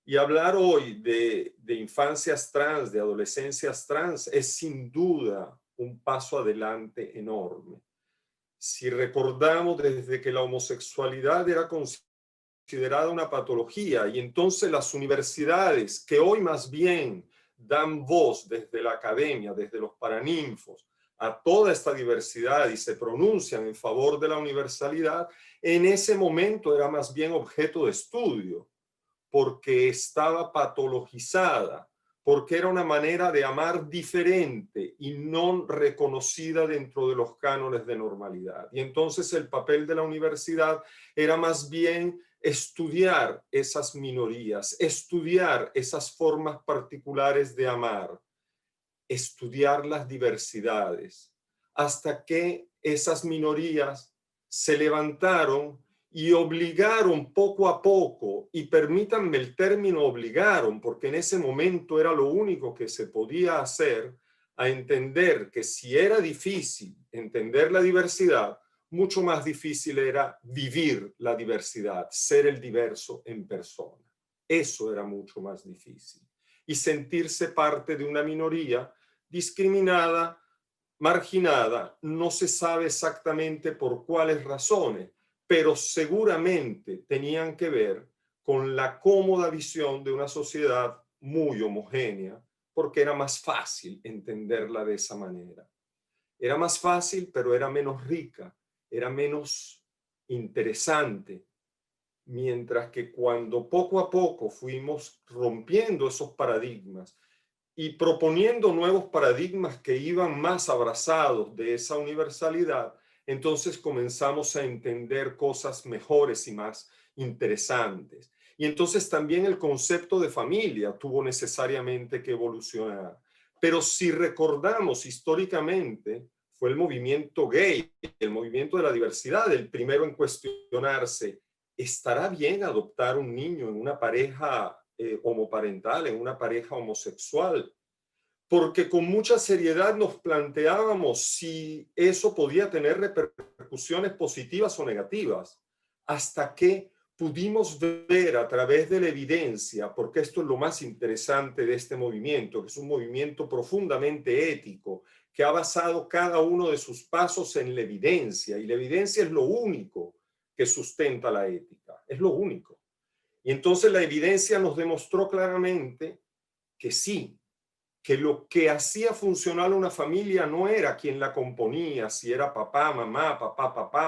Y hablar hoy de infancias trans, de adolescencias trans, es sin duda un paso adelante enorme. Si recordamos desde que la homosexualidad era considerada una patología y entonces las universidades que hoy más bien dan voz desde la academia, desde los paraninfos, a toda esta diversidad y se pronuncian en favor de la universalidad, en ese momento era más bien objeto de estudio, porque estaba patologizada, porque era una manera de amar diferente y no reconocida dentro de los cánones de normalidad. Y entonces el papel de la universidad era más bien estudiar esas minorías, estudiar esas formas particulares de amar, estudiar las diversidades, hasta que esas minorías se levantaron y obligaron poco a poco, y permítanme el término obligaron, porque en ese momento era lo único que se podía hacer, a entender que si era difícil entender la diversidad, mucho más difícil era vivir la diversidad, ser el diverso en persona. Eso era mucho más difícil. Y sentirse parte de una minoría discriminada, marginada, no se sabe exactamente por cuáles razones, pero seguramente tenían que ver con la cómoda visión de una sociedad muy homogénea, porque era más fácil entenderla de esa manera. Era más fácil, pero era menos rica, era menos interesante, mientras que cuando poco a poco fuimos rompiendo esos paradigmas y proponiendo nuevos paradigmas que iban más abrazados de esa universalidad, entonces comenzamos a entender cosas mejores y más interesantes. Y entonces también el concepto de familia tuvo necesariamente que evolucionar. Pero si recordamos históricamente, fue el movimiento gay, el movimiento de la diversidad, el primero en cuestionarse, ¿estará bien adoptar un niño en una pareja homoparental, en una pareja homosexual? Porque con mucha seriedad nos planteábamos si eso podía tener repercusiones positivas o negativas, hasta que pudimos ver a través de la evidencia, porque esto es lo más interesante de este movimiento, que es un movimiento profundamente ético, que ha basado cada uno de sus pasos en la evidencia, y la evidencia es lo único que sustenta la ética, es lo único. Y entonces la evidencia nos demostró claramente que sí, que lo que hacía funcionar una familia no era quien la componía, si era papá, mamá,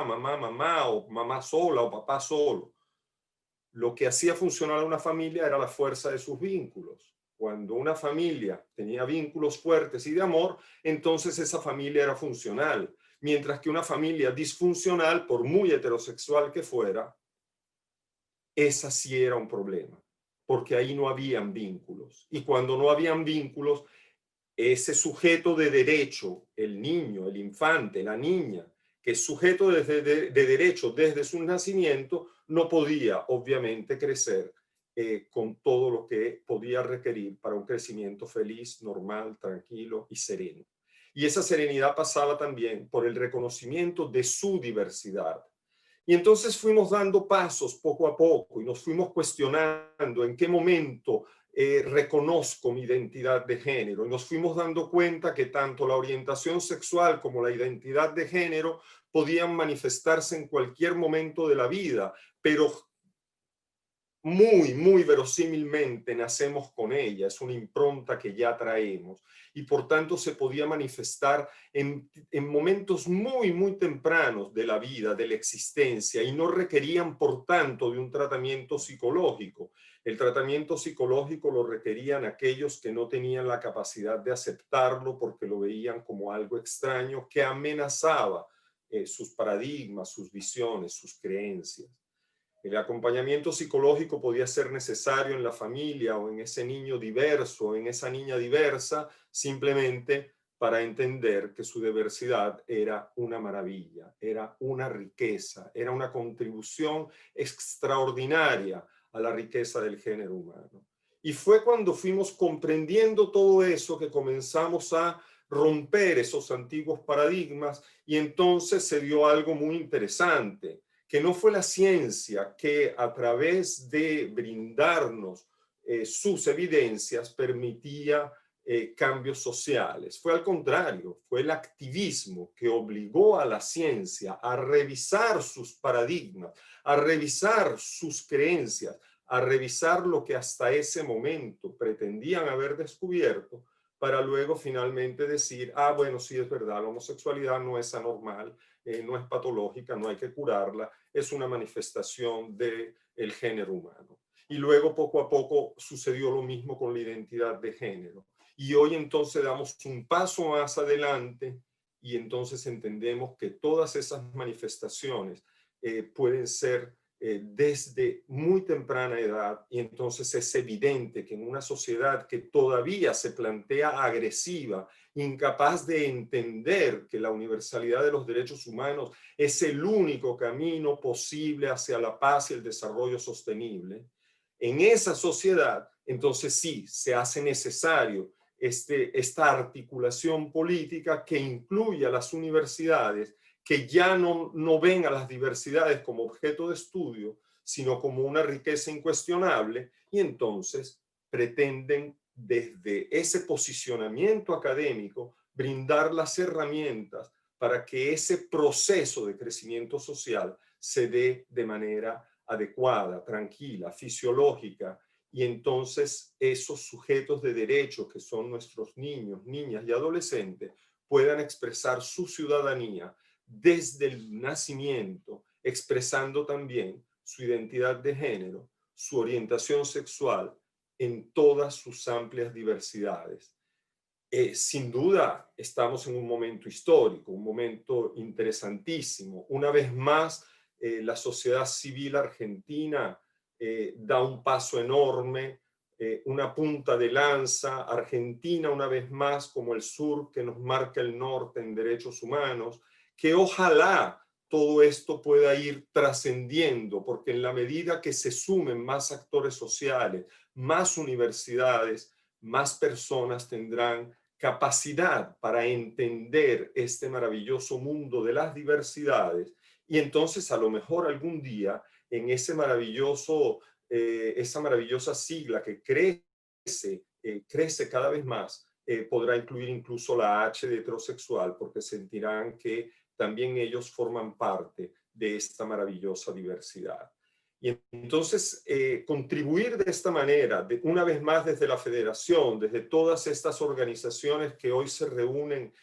mamá, mamá, o mamá sola o papá solo. Lo que hacía funcionar a una familia era la fuerza de sus vínculos. Cuando una familia tenía vínculos fuertes y de amor, entonces esa familia era funcional. Mientras que una familia disfuncional, por muy heterosexual que fuera, esa sí era un problema, porque ahí no habían vínculos. Y cuando no habían vínculos, ese sujeto de derecho, el niño, el infante, la niña, que es sujeto de derecho desde su nacimiento, no podía obviamente crecer con todo lo que podía requerir para un crecimiento feliz, normal, tranquilo y sereno. Y esa serenidad pasaba también por el reconocimiento de su diversidad. Y entonces fuimos dando pasos poco a poco y nos fuimos cuestionando en qué momento reconozco mi identidad de género. Y nos fuimos dando cuenta que tanto la orientación sexual como la identidad de género podían manifestarse en cualquier momento de la vida, pero muy verosímilmente nacemos con ella, es una impronta que ya traemos y por tanto se podía manifestar en momentos muy tempranos de la vida, de la existencia, y no requerían por tanto de un tratamiento psicológico. El tratamiento psicológico lo requerían aquellos que no tenían la capacidad de aceptarlo porque lo veían como algo extraño que amenazaba sus paradigmas, sus visiones, sus creencias. El acompañamiento psicológico podía ser necesario en la familia o en ese niño diverso, en esa niña diversa, simplemente para entender que su diversidad era una maravilla, era una riqueza, era una contribución extraordinaria a la riqueza del género humano. Y fue cuando fuimos comprendiendo todo eso que comenzamos a romper esos antiguos paradigmas y entonces se dio algo muy interesante, que no fue la ciencia que a través de brindarnos sus evidencias permitía cambios sociales. Fue al contrario, fue el activismo que obligó a la ciencia a revisar sus paradigmas, a revisar sus creencias, a revisar lo que hasta ese momento pretendían haber descubierto, para luego finalmente decir, ah, bueno, sí es verdad, la homosexualidad no es anormal, no es patológica, no hay que curarla, es una manifestación del género humano. Y luego poco a poco sucedió lo mismo con la identidad de género. Y hoy entonces damos un paso más adelante y entonces entendemos que todas esas manifestaciones pueden ser desde muy temprana edad, y entonces es evidente que en una sociedad que todavía se plantea agresiva, incapaz de entender que la universalidad de los derechos humanos es el único camino posible hacia la paz y el desarrollo sostenible, en esa sociedad entonces sí se hace necesario esta articulación política que incluye a las universidades, que ya no ven a las diversidades como objeto de estudio, sino como una riqueza incuestionable, y entonces pretenden desde ese posicionamiento académico brindar las herramientas para que ese proceso de crecimiento social se dé de manera adecuada, tranquila, fisiológica, y entonces esos sujetos de derecho que son nuestros niños, niñas y adolescentes puedan expresar su ciudadanía desde el nacimiento, expresando también su identidad de género, su orientación sexual en todas sus amplias diversidades. Sin duda estamos en un momento histórico, un momento interesantísimo. Una vez más, la sociedad civil argentina da un paso enorme, una punta de lanza. Argentina, una vez más, como el sur que nos marca el norte en derechos humanos, que ojalá todo esto pueda ir trascendiendo, porque en la medida que se sumen más actores sociales, más universidades, más personas tendrán capacidad para entender este maravilloso mundo de las diversidades, y entonces a lo mejor algún día en ese maravilloso, esa maravillosa sigla que crece cada vez más, podrá incluir incluso la H de heterosexual, porque sentirán que también ellos forman parte de esta maravillosa diversidad. Y entonces contribuir de esta manera, una vez más desde la federación, desde todas estas organizaciones que hoy se reúnen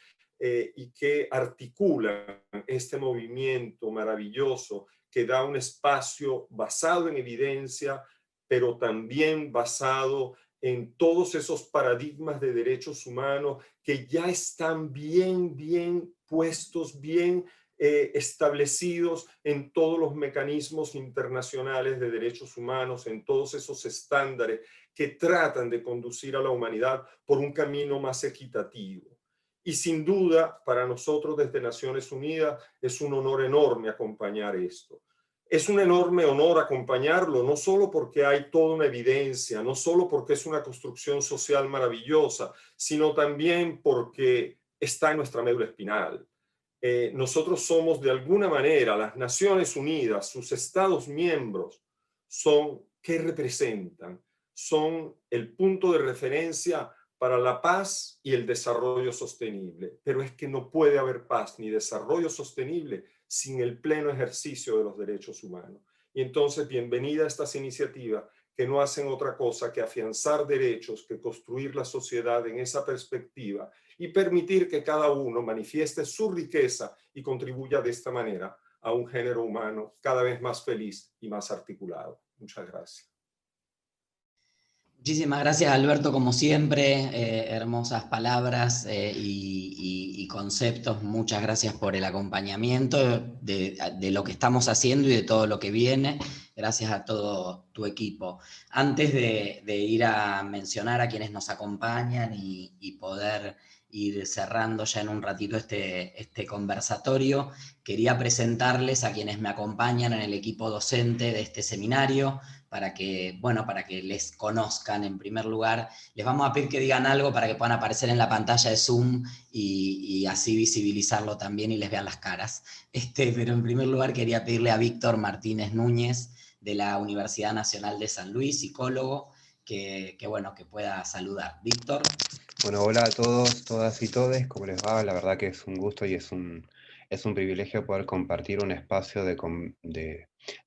y que articulan este movimiento maravilloso que da un espacio basado en evidencia, pero también basado en todos esos paradigmas de derechos humanos que ya están bien puestos, bien establecidos en todos los mecanismos internacionales de derechos humanos, en todos esos estándares que tratan de conducir a la humanidad por un camino más equitativo. Y sin duda, para nosotros desde Naciones Unidas es un honor enorme acompañar esto. Es un enorme honor acompañarlo, no solo porque hay toda una evidencia, no solo porque es una construcción social maravillosa, sino también porque está en nuestra médula espinal. Nosotros somos de alguna manera, las Naciones Unidas, sus Estados miembros, ¿qué representan? Son el punto de referencia para la paz y el desarrollo sostenible. Pero es que no puede haber paz ni desarrollo sostenible sin el pleno ejercicio de los derechos humanos. Y entonces, bienvenida a estas iniciativas que no hacen otra cosa que afianzar derechos, que construir la sociedad en esa perspectiva y permitir que cada uno manifieste su riqueza y contribuya de esta manera a un género humano cada vez más feliz y más articulado. Muchas gracias. Muchísimas gracias, Alberto, como siempre, hermosas palabras y conceptos. Muchas gracias por el acompañamiento de lo que estamos haciendo y de todo lo que viene. Gracias a todo tu equipo. Antes de ir a mencionar a quienes nos acompañan y poder ir cerrando ya en un ratito este conversatorio, quería presentarles a quienes me acompañan en el equipo docente de este seminario, para que les conozcan. En primer lugar, les vamos a pedir que digan algo para que puedan aparecer en la pantalla de Zoom y así visibilizarlo también y les vean las caras. Pero en primer lugar quería pedirle a Víctor Martínez Núñez, de la Universidad Nacional de San Luis, psicólogo, bueno, que pueda saludar. Víctor. Bueno, hola a todos, todas y todes, ¿cómo les va? La verdad que es un gusto y es un privilegio poder compartir un espacio de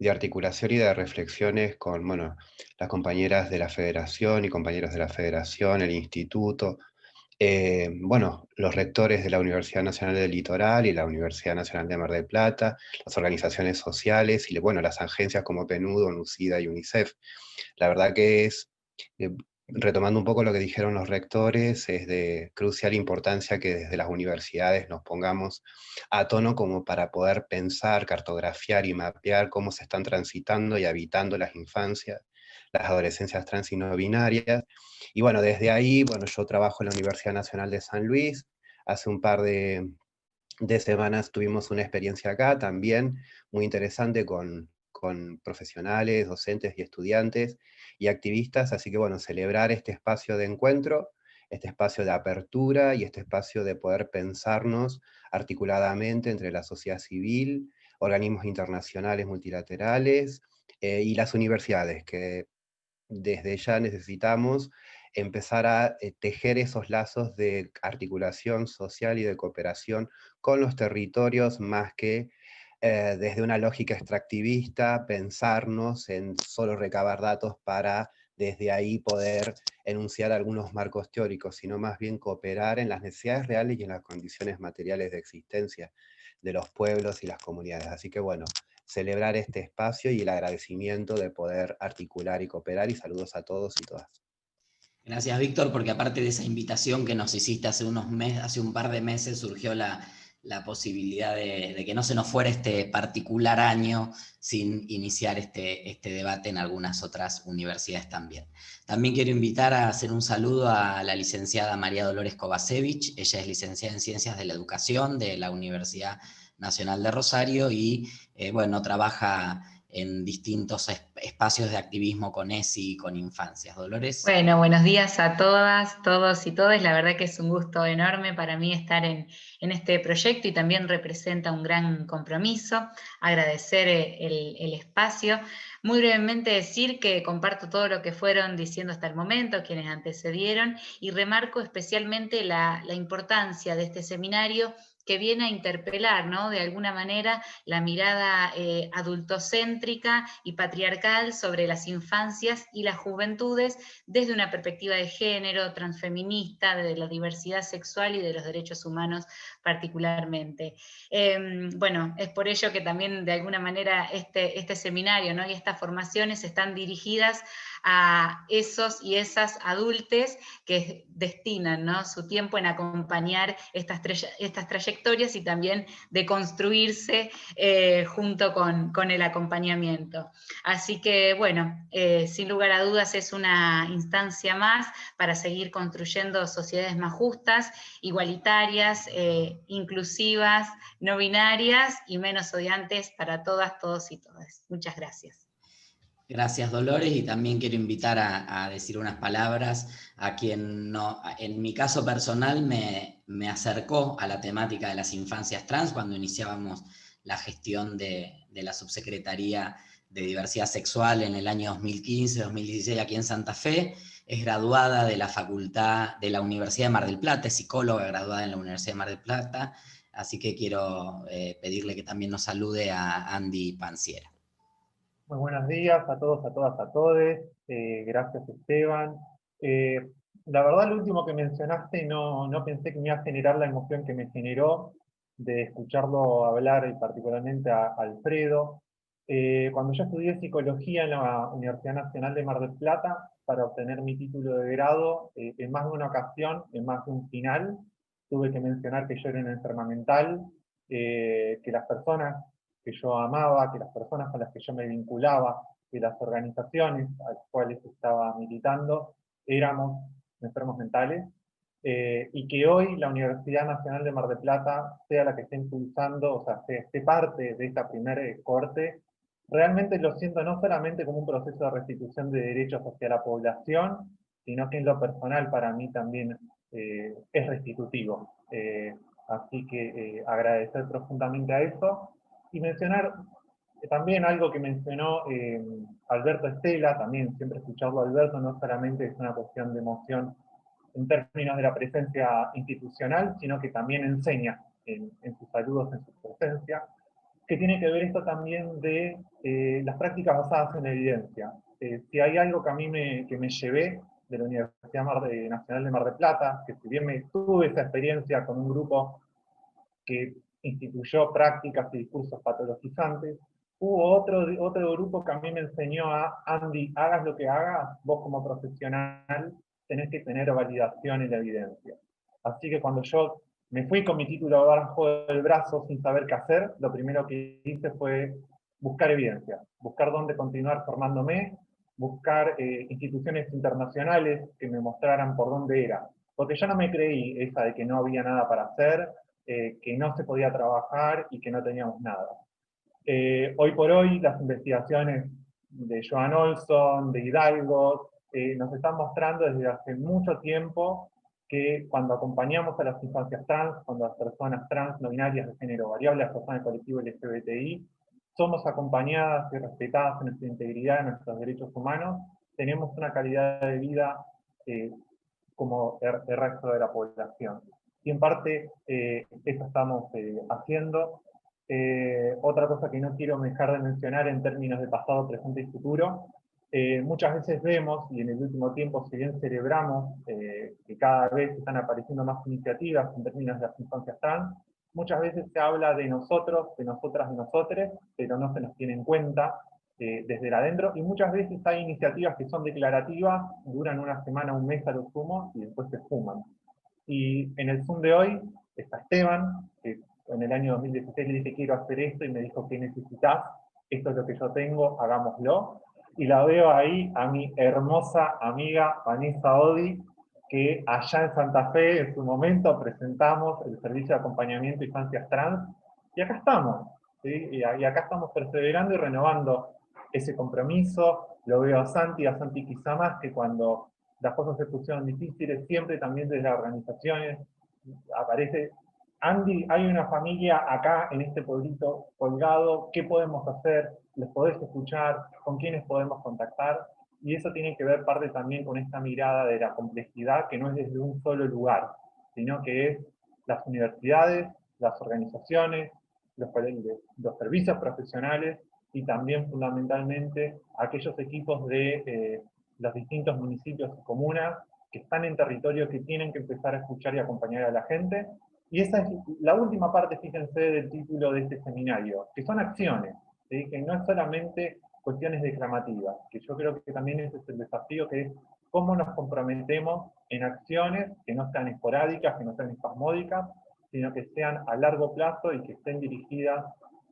articulación y de reflexiones con, bueno, las compañeras de la Federación y compañeros de la Federación, el Instituto, bueno, los rectores de la Universidad Nacional del Litoral y la Universidad Nacional de Mar del Plata, las organizaciones sociales y, bueno, las agencias como PNUD, ONUCIDA y UNICEF. La verdad que es, retomando un poco lo que dijeron los rectores, es de crucial importancia que desde las universidades nos pongamos a tono como para poder pensar, cartografiar y mapear cómo se están transitando y habitando las infancias, las adolescencias trans y no binarias. Y bueno, desde ahí, bueno, yo trabajo en la Universidad Nacional de San Luis. Hace un par de semanas tuvimos una experiencia acá también muy interesante con profesionales, docentes y estudiantes y activistas, así que bueno, celebrar este espacio de encuentro, este espacio de apertura y este espacio de poder pensarnos articuladamente entre la sociedad civil, organismos internacionales multilaterales y las universidades, que desde ya necesitamos empezar a tejer esos lazos de articulación social y de cooperación con los territorios, más que desde una lógica extractivista, pensarnos en solo recabar datos para desde ahí poder enunciar algunos marcos teóricos, sino más bien cooperar en las necesidades reales y en las condiciones materiales de existencia de los pueblos y las comunidades. Así que bueno, celebrar este espacio y el agradecimiento de poder articular y cooperar, y saludos a todos y todas. Gracias, Víctor, porque aparte de esa invitación que nos hiciste hace un par de meses, surgió la posibilidad de que no se nos fuera este particular año sin iniciar este debate en algunas otras universidades también. También quiero invitar a hacer un saludo a la licenciada María Dolores Kovacevic. Ella es licenciada en Ciencias de la Educación de la Universidad Nacional de Rosario y, bueno, trabaja en distintos espacios de activismo con ESI y con infancias. Dolores. Bueno, buenos días a todas, todos y todes. La verdad que es un gusto enorme para mí estar en este proyecto y también representa un gran compromiso. Agradecer el espacio. Muy brevemente decir que comparto todo lo que fueron diciendo hasta el momento, quienes antecedieron, y remarco especialmente la importancia de este seminario que viene a interpelar, ¿no?, de alguna manera la mirada adultocéntrica y patriarcal sobre las infancias y las juventudes desde una perspectiva de género, transfeminista, de la diversidad sexual y de los derechos humanos particularmente. Bueno, es por ello que también de alguna manera este seminario, ¿no?, y estas formaciones están dirigidas a esos y esas adultes que destinan, ¿no?, su tiempo en acompañar estas trayectorias y también de construirse junto con el acompañamiento. Así que, bueno, sin lugar a dudas es una instancia más para seguir construyendo sociedades más justas, igualitarias, inclusivas, no binarias y menos odiantes para todas, todos y todas. Muchas gracias. Gracias, Dolores, y también quiero invitar a decir unas palabras a quien no, en mi caso personal me acercó a la temática de las infancias trans cuando iniciábamos la gestión de la Subsecretaría de Diversidad Sexual en el año 2015-2016 aquí en Santa Fe. Es graduada de la Facultad de la Universidad de Mar del Plata, es psicóloga graduada en la Universidad de Mar del Plata, así que quiero pedirle que también nos salude a Andy Panciera. Muy buenos días a todos, a todas, a todes. Gracias, Esteban. La verdad, lo último que mencionaste, no pensé que me iba a generar la emoción que me generó de escucharlo hablar, y particularmente a Alfredo. Cuando yo estudié psicología en la Universidad Nacional de Mar del Plata, para obtener mi título de grado, en más de una ocasión, en más de un final, tuve que mencionar que yo era una enferma mental, que las personas que yo amaba, que las personas con las que yo me vinculaba, que las organizaciones a las cuales estaba militando, éramos enfermos mentales, y que hoy la Universidad Nacional de Mar del Plata sea la que esté impulsando, o sea, esté parte de esta primera corte, realmente lo siento no solamente como un proceso de restitución de derechos hacia la población, sino que en lo personal para mí también es restitutivo. Así que agradecer profundamente a eso. Y mencionar También algo que mencionó Alberto Estela, también siempre escucharlo a Alberto, no solamente es una cuestión de emoción en términos de la presencia institucional, sino que también enseña en sus saludos, en su presencia, que tiene que ver esto también de las prácticas basadas en la evidencia. Si hay algo que a mí que me llevé de la Universidad Nacional de Mar del Plata, que si bien tuve esa experiencia con un grupo que instituyó prácticas y discursos patologizantes, hubo otro grupo que a mí me enseñó a, Andy, hagas lo que hagas, vos como profesional tenés que tener validación en la evidencia. Así que cuando yo me fui con mi título bajo del brazo sin saber qué hacer, lo primero que hice fue buscar evidencia, buscar dónde continuar formándome, buscar instituciones internacionales que me mostraran por dónde era. Porque yo no me creí esa de que no había nada para hacer, que no se podía trabajar y que no teníamos nada. Hoy por hoy, las investigaciones de Joan Olson, de Hidalgo, nos están mostrando desde hace mucho tiempo que cuando acompañamos a las infancias trans, cuando las personas trans, no binarias de género variable, las personas del colectivo LGBTI, somos acompañadas y respetadas en nuestra integridad, en nuestros derechos humanos, tenemos una calidad de vida como el resto de la población. Y en parte eso estamos haciendo. Otra cosa que no quiero dejar de mencionar en términos de pasado, presente y futuro, muchas veces vemos, y en el último tiempo si bien celebramos que cada vez están apareciendo más iniciativas en términos de las infancias trans, muchas veces se habla de nosotros, de nosotras, de nosotres, pero no se nos tiene en cuenta desde el adentro, y muchas veces hay iniciativas que son declarativas, duran una semana, un mes a lo sumo, y después se fuman. Y en el Zoom de hoy está Esteban, que en el año 2016 le dije quiero hacer esto, y me dijo ¿qué necesitas? Esto es lo que yo tengo, hagámoslo. Y la veo ahí a mi hermosa amiga Vanessa Odi, que allá en Santa Fe en su momento presentamos el servicio de acompañamiento a infancias trans, y acá estamos, ¿sí? Y acá estamos perseverando y renovando ese compromiso. Lo veo a Santi Kizamas, que cuando las cosas se pusieron difíciles, siempre también desde las organizaciones, aparece, Andy, hay una familia acá en este pueblito colgado, ¿qué podemos hacer? ¿Les podés escuchar? ¿Con quiénes podemos contactar? Y eso tiene que ver parte también con esta mirada de la complejidad, que no es desde un solo lugar, sino que es las universidades, las organizaciones, los servicios profesionales, y también fundamentalmente aquellos equipos de los distintos municipios y comunas que están en territorio, que tienen que empezar a escuchar y acompañar a la gente. Y esa es la última parte, fíjense, del título de este seminario, que son acciones, ¿sí? Que no es solamente cuestiones declamativas, que yo creo que también ese es el desafío, que es cómo nos comprometemos en acciones que no sean esporádicas, que no sean espasmódicas, sino que sean a largo plazo y que estén dirigidas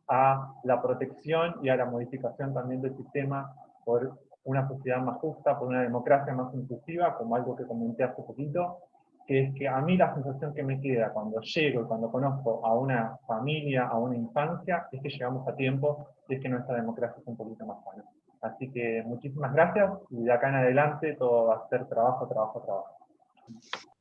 a la protección y a la modificación también del sistema por una sociedad más justa, por una democracia más inclusiva, como algo que comenté hace poquito, que es que a mí la sensación que me queda cuando llego y cuando conozco a una familia, a una infancia, es que llegamos a tiempo y es que nuestra democracia es un poquito más buena. Así que muchísimas gracias, y de acá en adelante todo va a ser trabajo, trabajo, trabajo.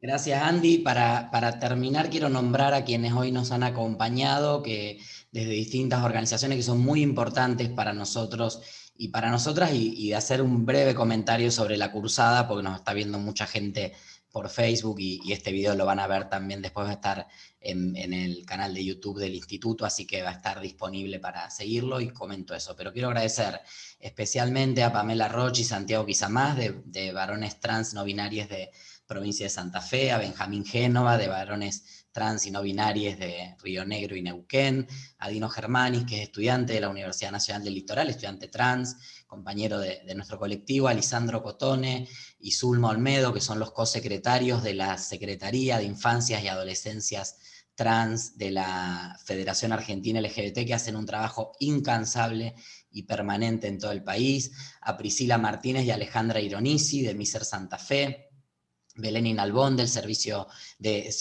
Gracias, Andy. Para terminar, quiero nombrar a quienes hoy nos han acompañado, que desde distintas organizaciones que son muy importantes para nosotros y para nosotras, y de hacer un breve comentario sobre la cursada, porque nos está viendo mucha gente por Facebook, y este video lo van a ver también, después va a estar en el canal de YouTube del Instituto, así que va a estar disponible para seguirlo, y comento eso. Pero quiero agradecer especialmente a Pamela Roche y Santiago Kizamas, de varones trans no binarios de provincia de Santa Fe, a Benjamín Génova, de varones trans y no binarios de Río Negro y Neuquén, a Dino Germanis, que es estudiante de la Universidad Nacional del Litoral, estudiante trans, compañero de nuestro colectivo, a Lisandro Cotone y Zulma Olmedo, que son los co-secretarios de la Secretaría de Infancias y Adolescencias Trans de la Federación Argentina LGBT, que hacen un trabajo incansable y permanente en todo el país, a Priscila Martínez y Alejandra Ironisi, de Miser Santa Fe, Belén Inalbón, del servicio de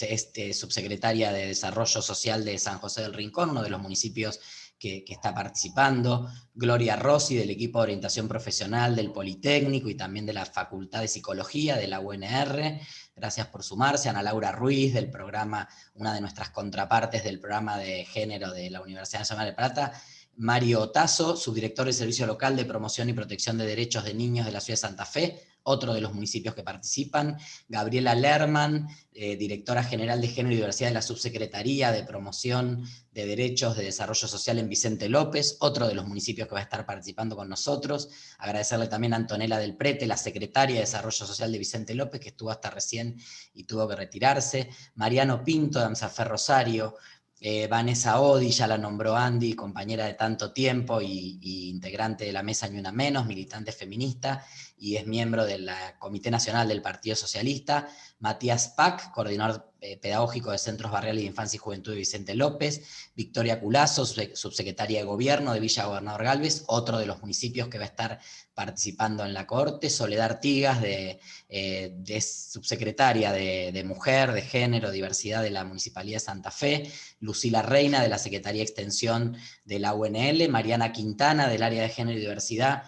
subsecretaria de Desarrollo Social de San José del Rincón, uno de los municipios que está participando, Gloria Rossi, del equipo de orientación profesional del Politécnico y también de la Facultad de Psicología de la UNR, gracias por sumarse, Ana Laura Ruiz, del programa, una de nuestras contrapartes del programa de género de la Universidad Nacional de Plata, Mario Otazo, subdirector del Servicio Local de Promoción y Protección de Derechos de Niños de la Ciudad de Santa Fe, otro de los municipios que participan. Gabriela Lerman, directora general de Género y Diversidad de la Subsecretaría de Promoción de Derechos de Desarrollo Social en Vicente López, otro de los municipios que va a estar participando con nosotros. Agradecerle también a Antonella Del Prete, la secretaria de Desarrollo Social de Vicente López, que estuvo hasta recién y tuvo que retirarse. Mariano Pinto, de Amsafer Rosario. Vanessa Odi, ya la nombró Andy, compañera de tanto tiempo y integrante de la Mesa Ni Una Menos, militante feminista, y es miembro del Comité Nacional del Partido Socialista. Matías Pac, coordinador pedagógico de Centros Barriales de Infancia y Juventud de Vicente López. Victoria Culazo, subsecretaria de Gobierno de Villa Gobernador Galvez, otro de los municipios que va a estar participando en la cohorte. Soledad Artigas, de subsecretaria de Mujer, de Género, Diversidad de la Municipalidad de Santa Fe. Lucila Reina, de la Secretaría de Extensión de la UNL. Mariana Quintana, del área de Género y Diversidad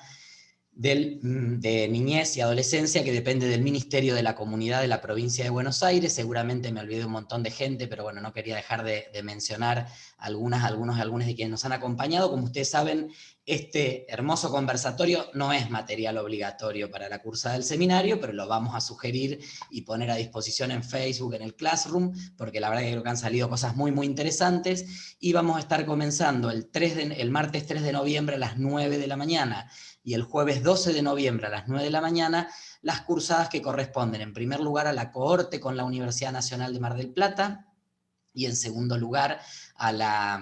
de Niñez y Adolescencia, que depende del Ministerio de la Comunidad de la Provincia de Buenos Aires. Seguramente me olvidé un montón de gente, pero bueno, no quería dejar de mencionar algunos de quienes nos han acompañado. Como ustedes saben, este hermoso conversatorio no es material obligatorio para la cursada del seminario, pero lo vamos a sugerir y poner a disposición en Facebook, en el Classroom, porque la verdad que creo que han salido cosas muy, muy interesantes, y vamos a estar comenzando el martes 3 de noviembre a las 9 de la mañana, y el jueves 12 de noviembre a las 9 de la mañana, las cursadas que corresponden en primer lugar a la cohorte con la Universidad Nacional de Mar del Plata, y en segundo lugar a la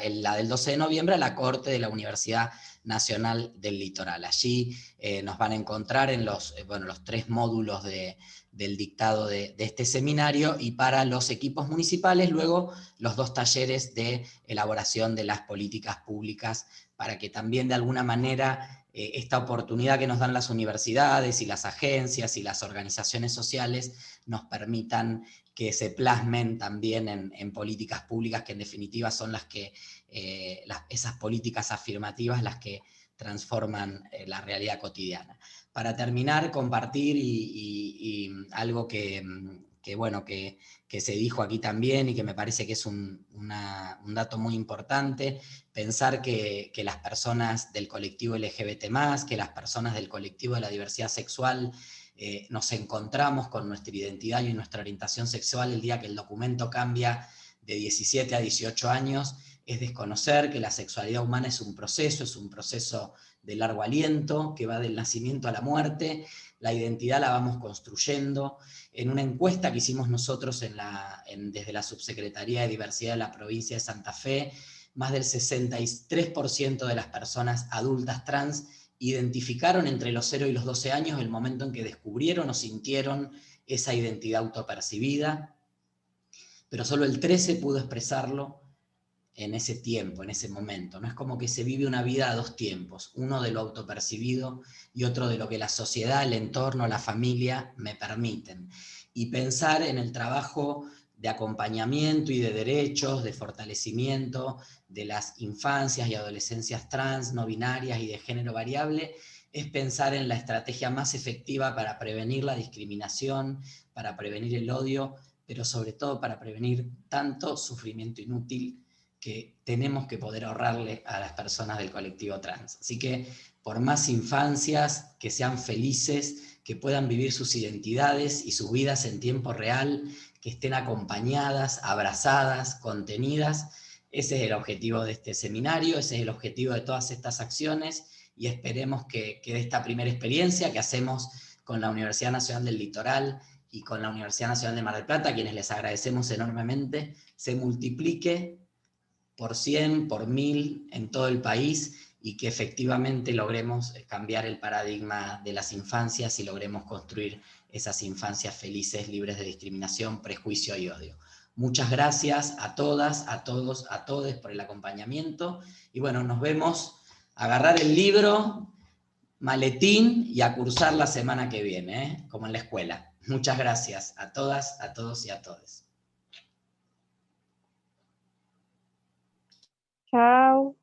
del 12 de noviembre a la cohorte de la Universidad Nacional del Litoral. Allí nos van a encontrar en los 3 módulos del dictado de este seminario, y para los equipos municipales luego los 2 talleres de elaboración de las políticas públicas, para que también de alguna manera esta oportunidad que nos dan las universidades y las agencias y las organizaciones sociales nos permitan que se plasmen también en políticas públicas, que en definitiva son las que, esas políticas afirmativas las que transforman la realidad cotidiana. Para terminar, compartir y algo que se dijo aquí también y que me parece que es un dato muy importante, pensar que las personas del colectivo LGBT+, que las personas del colectivo de la diversidad sexual, nos encontramos con nuestra identidad y nuestra orientación sexual el día que el documento cambia de 17 a 18 años, es desconocer que la sexualidad humana es un proceso de largo aliento, que va del nacimiento a la muerte. La identidad la vamos construyendo. En una encuesta que hicimos nosotros desde la Subsecretaría de Diversidad de la provincia de Santa Fe, más del 63% de las personas adultas trans identificaron entre los 0 y los 12 años el momento en que descubrieron o sintieron esa identidad autopercibida, pero solo el 13% pudo expresarlo en ese tiempo, en ese momento. No es como que se vive una vida a 2 tiempos, uno de lo autopercibido y otro de lo que la sociedad, el entorno, la familia me permiten. Y pensar en el trabajo de acompañamiento y de derechos, de fortalecimiento de las infancias y adolescencias trans, no binarias y de género variable, es pensar en la estrategia más efectiva para prevenir la discriminación, para prevenir el odio, pero sobre todo para prevenir tanto sufrimiento inútil que tenemos que poder ahorrarle a las personas del colectivo trans. Así que por más infancias que sean felices, que puedan vivir sus identidades y sus vidas en tiempo real, que estén acompañadas, abrazadas, contenidas, ese es el objetivo de este seminario, ese es el objetivo de todas estas acciones, y esperemos que de esta primera experiencia que hacemos con la Universidad Nacional del Litoral y con la Universidad Nacional de Mar del Plata, a quienes les agradecemos enormemente, se multiplique por 100, por 1000 en todo el país, y que efectivamente logremos cambiar el paradigma de las infancias y logremos construir esas infancias felices, libres de discriminación, prejuicio y odio. Muchas gracias a todas, a todos, a todes por el acompañamiento, y bueno, nos vemos, a agarrar el libro, maletín y a cursar la semana que viene, como en la escuela. Muchas gracias a todas, a todos y a todes. Chao.